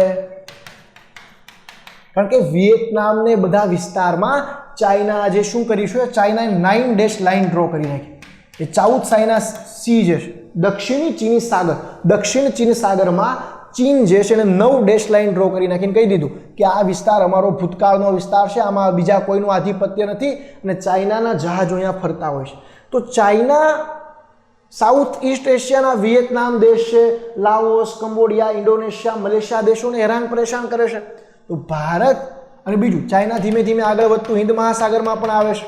Speaker 1: કારણ કે વિયેતનામને બધા વિસ્તારમાં ચાઇના આજે શું કર્યું છે? ચાઇનાએ 9 ડેશ લાઇન ડ્રો કરી નાખી. એ સાઉથ ચાઇના સી જે છે, દક્ષિણ ચીન સાગરમાં ચીન જે છે એને 9 ડેશ લાઇન ડ્રો કરી નાખીને કહી દીધું કે આ વિસ્તાર અમારો ભૂતકાળનો વિસ્તાર છે, આમાં બીજા કોઈનું આધિપત્ય નથી અને ચાઇનાના જહાજો અહીંયા ફરતા હોય છે. તો ચાઇના સાઉથ ઈસ્ટ એશિયાના વિયેતનામ દેશ છે, લાઓસ, કંબોડિયા, ઇન્ડોનેશિયા, મલેશિયા દેશોને હેરાન પરેશાન કરે છે. તો ભારત અને બીજું ચાઇના ધીમે ધીમે આગળ વધતું હિન્દ મહાસાગરમાં પણ આવે છે.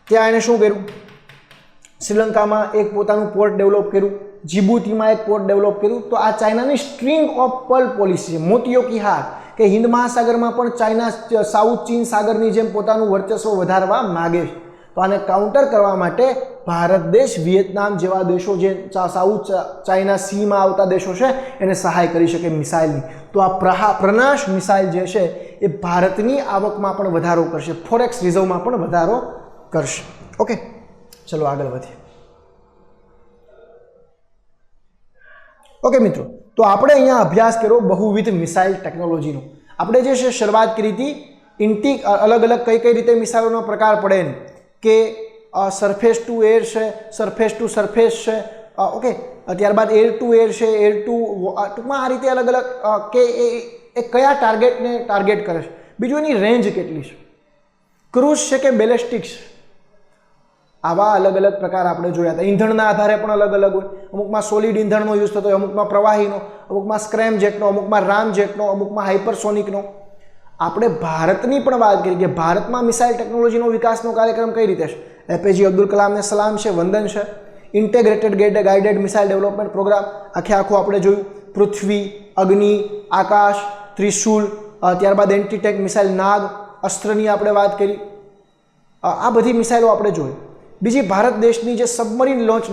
Speaker 1: ત્યાં એને શું કર્યું? શ્રીલંકામાં એક પોતાનું પોર્ટ ડેવલપ કર્યું, જીબુતીમાં એક પોર્ટ ડેવલપ કર્યું. તો આ ચાઇનાની સ્ટ્રિંગ ઓફ પર્લ પોલિસી છે, મોતીયો કી હાર, કે હિન્દ મહાસાગરમાં પણ ચાઇના સાઉથ ચીન સાગરની જેમ પોતાનું વર્ચસ્વ વધારવા માગે છે. તો આને કાઉન્ટર કરવા માટે ભારત દેશ વિયેતનામ જેવા દેશો જે સાઉથ ચાઇના સીમાં આવતા દેશો છે એને સહાય કરી શકે મિસાઇલની. તો આ પ્રનાશ મિસાઇલ જે છે એ ભારતની આવકમાં પણ વધારો કરશે, ફોરેક્સ રિઝર્વમાં પણ વધારો કરશે. ઓકે, ચલો આગળ વધીએ. ઓકે મિત્રો, તો આપણે અહીંયા અભ્યાસ કર્યો બહુવિધ મિસાઇલ ટેકનોલોજીનો. આપણે જે છે શરૂઆત કરી હતી અલગ અલગ કઈ કઈ રીતે મિસાઇલોનો પ્રકાર પડે એની, કે સરફેસ ટુ એર છે, સરફેસ ટુ સરફેસ છે, ઓકે, ત્યારબાદ એર ટુ એર છે, એર ટુ, ટૂંકમાં આ રીતે અલગ અલગ કે એ કયા ટાર્ગેટને ટાર્ગેટ કરે છે, બીજું એની રેન્જ કેટલી છે, ક્રૂઝ છે કે બેલેસ્ટિક છે, આવા અલગ અલગ પ્રકાર આપણે જોયા હતા. ઈંધણના આધારે પણ અલગ અલગ હોય, અમુકમાં સોલિડ ઈંધણનો યુઝ થતો હોય, અમુકમાં પ્રવાહીનો, અમુકમાં સ્ક્રેમ જેટનો, અમુકમાં રામ જેટનો, અમુકમાં હાઇપરસોનિકનો. આપણે ભારતની પણ વાત કરી કે ભારતમાં મિસાઇલ ટેકનોલોજીનો વિકાસનો કાર્યક્રમ કઈ રીતે છે. એપીજે અબ્દુલ કલામને સલામ છે, વંદન છે. Integrated guided missile development programme આખું આપણે જોયું. પૃથ્વી, અગ્નિ, આકાશ, ત્રિશુલ, ત્યારબાદ એન્ટી ટેક મિસાઇલ નાગ, અસ્ત્રની આપણે વાત કરી. આ બધી મિસાઇલો આપણે જોઈ. બીજી ભારત દેશની જે સબમરીન લોન્ચ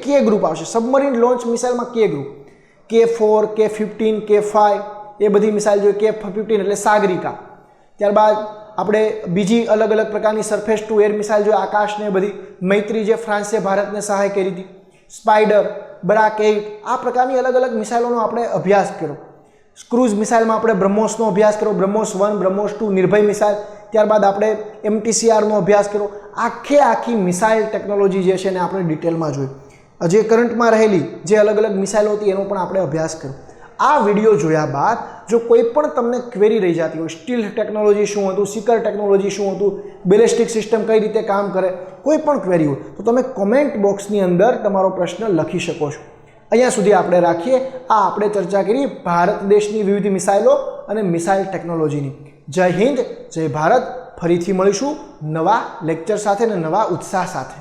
Speaker 1: કે ગ્રુપ આવશે, સબમરીન લોન્ચ મિસાઇલમાં કે ગ્રુપ, K4, K15, K5 એ બધી મિસાઇલ જોઈએ. K15 એટલે સાગરિકા. ત્યારબાદ આપણે બીજી અલગ અલગ પ્રકારની સરફેસ ટુ એર મિસાઇલ જોઈએ, આકાશને બધી. મૈત્રી જે ફ્રાન્સે ભારતને સહાય કરી હતી, સ્પાઇડર, બરાક 8, આ પ્રકારની અલગ અલગ મિસાઇલોનો આપણે અભ્યાસ કર્યો. ક્રૂઝ મિસાઇલમાં આપણે બ્રહ્મોસનો અભ્યાસ કર્યો, બ્રહ્મોસ 1, બ્રહ્મોસ 2, નિર્ભય મિસાઇલ. ત્યારબાદ આપણે MTCRનો અભ્યાસ કર્યો. આખી મિસાઇલ ટેકનોલોજી જે છે એને આપણે ડિટેલમાં જોઈ. જે કરંટમાં રહેલી જે અલગ અલગ મિસાઇલો હતી એનો પણ આપણે અભ્યાસ કર્યો. આ વિડીયો જોયા બાદ જો કોઈ પણ તમને ક્વેરી રહી જતી હોય, સ્ટીલ ટેકનોલોજી શું હતું, સિકર ટેકનોલોજી શું હતું, બેલેસ્ટિક સિસ્ટમ કઈ રીતે કામ કરે, કોઈ પણ ક્વેરી હોય તો તમે કોમેન્ટ બોક્સની અંદર તમારો પ્રશ્ન લખી શકો છો. અહીંયા સુધી આપણે રાખીએ. આ આપણે ચર્ચા કરી ભારત દેશની વિવિધ મિસાઇલો અને મિસાઇલ ટેકનોલોજીની. જય હિન્દ, જય ભારત. ફરીથી મળીશું નવા લેક્ચર સાથે અને નવા ઉત્સાહ સાથે.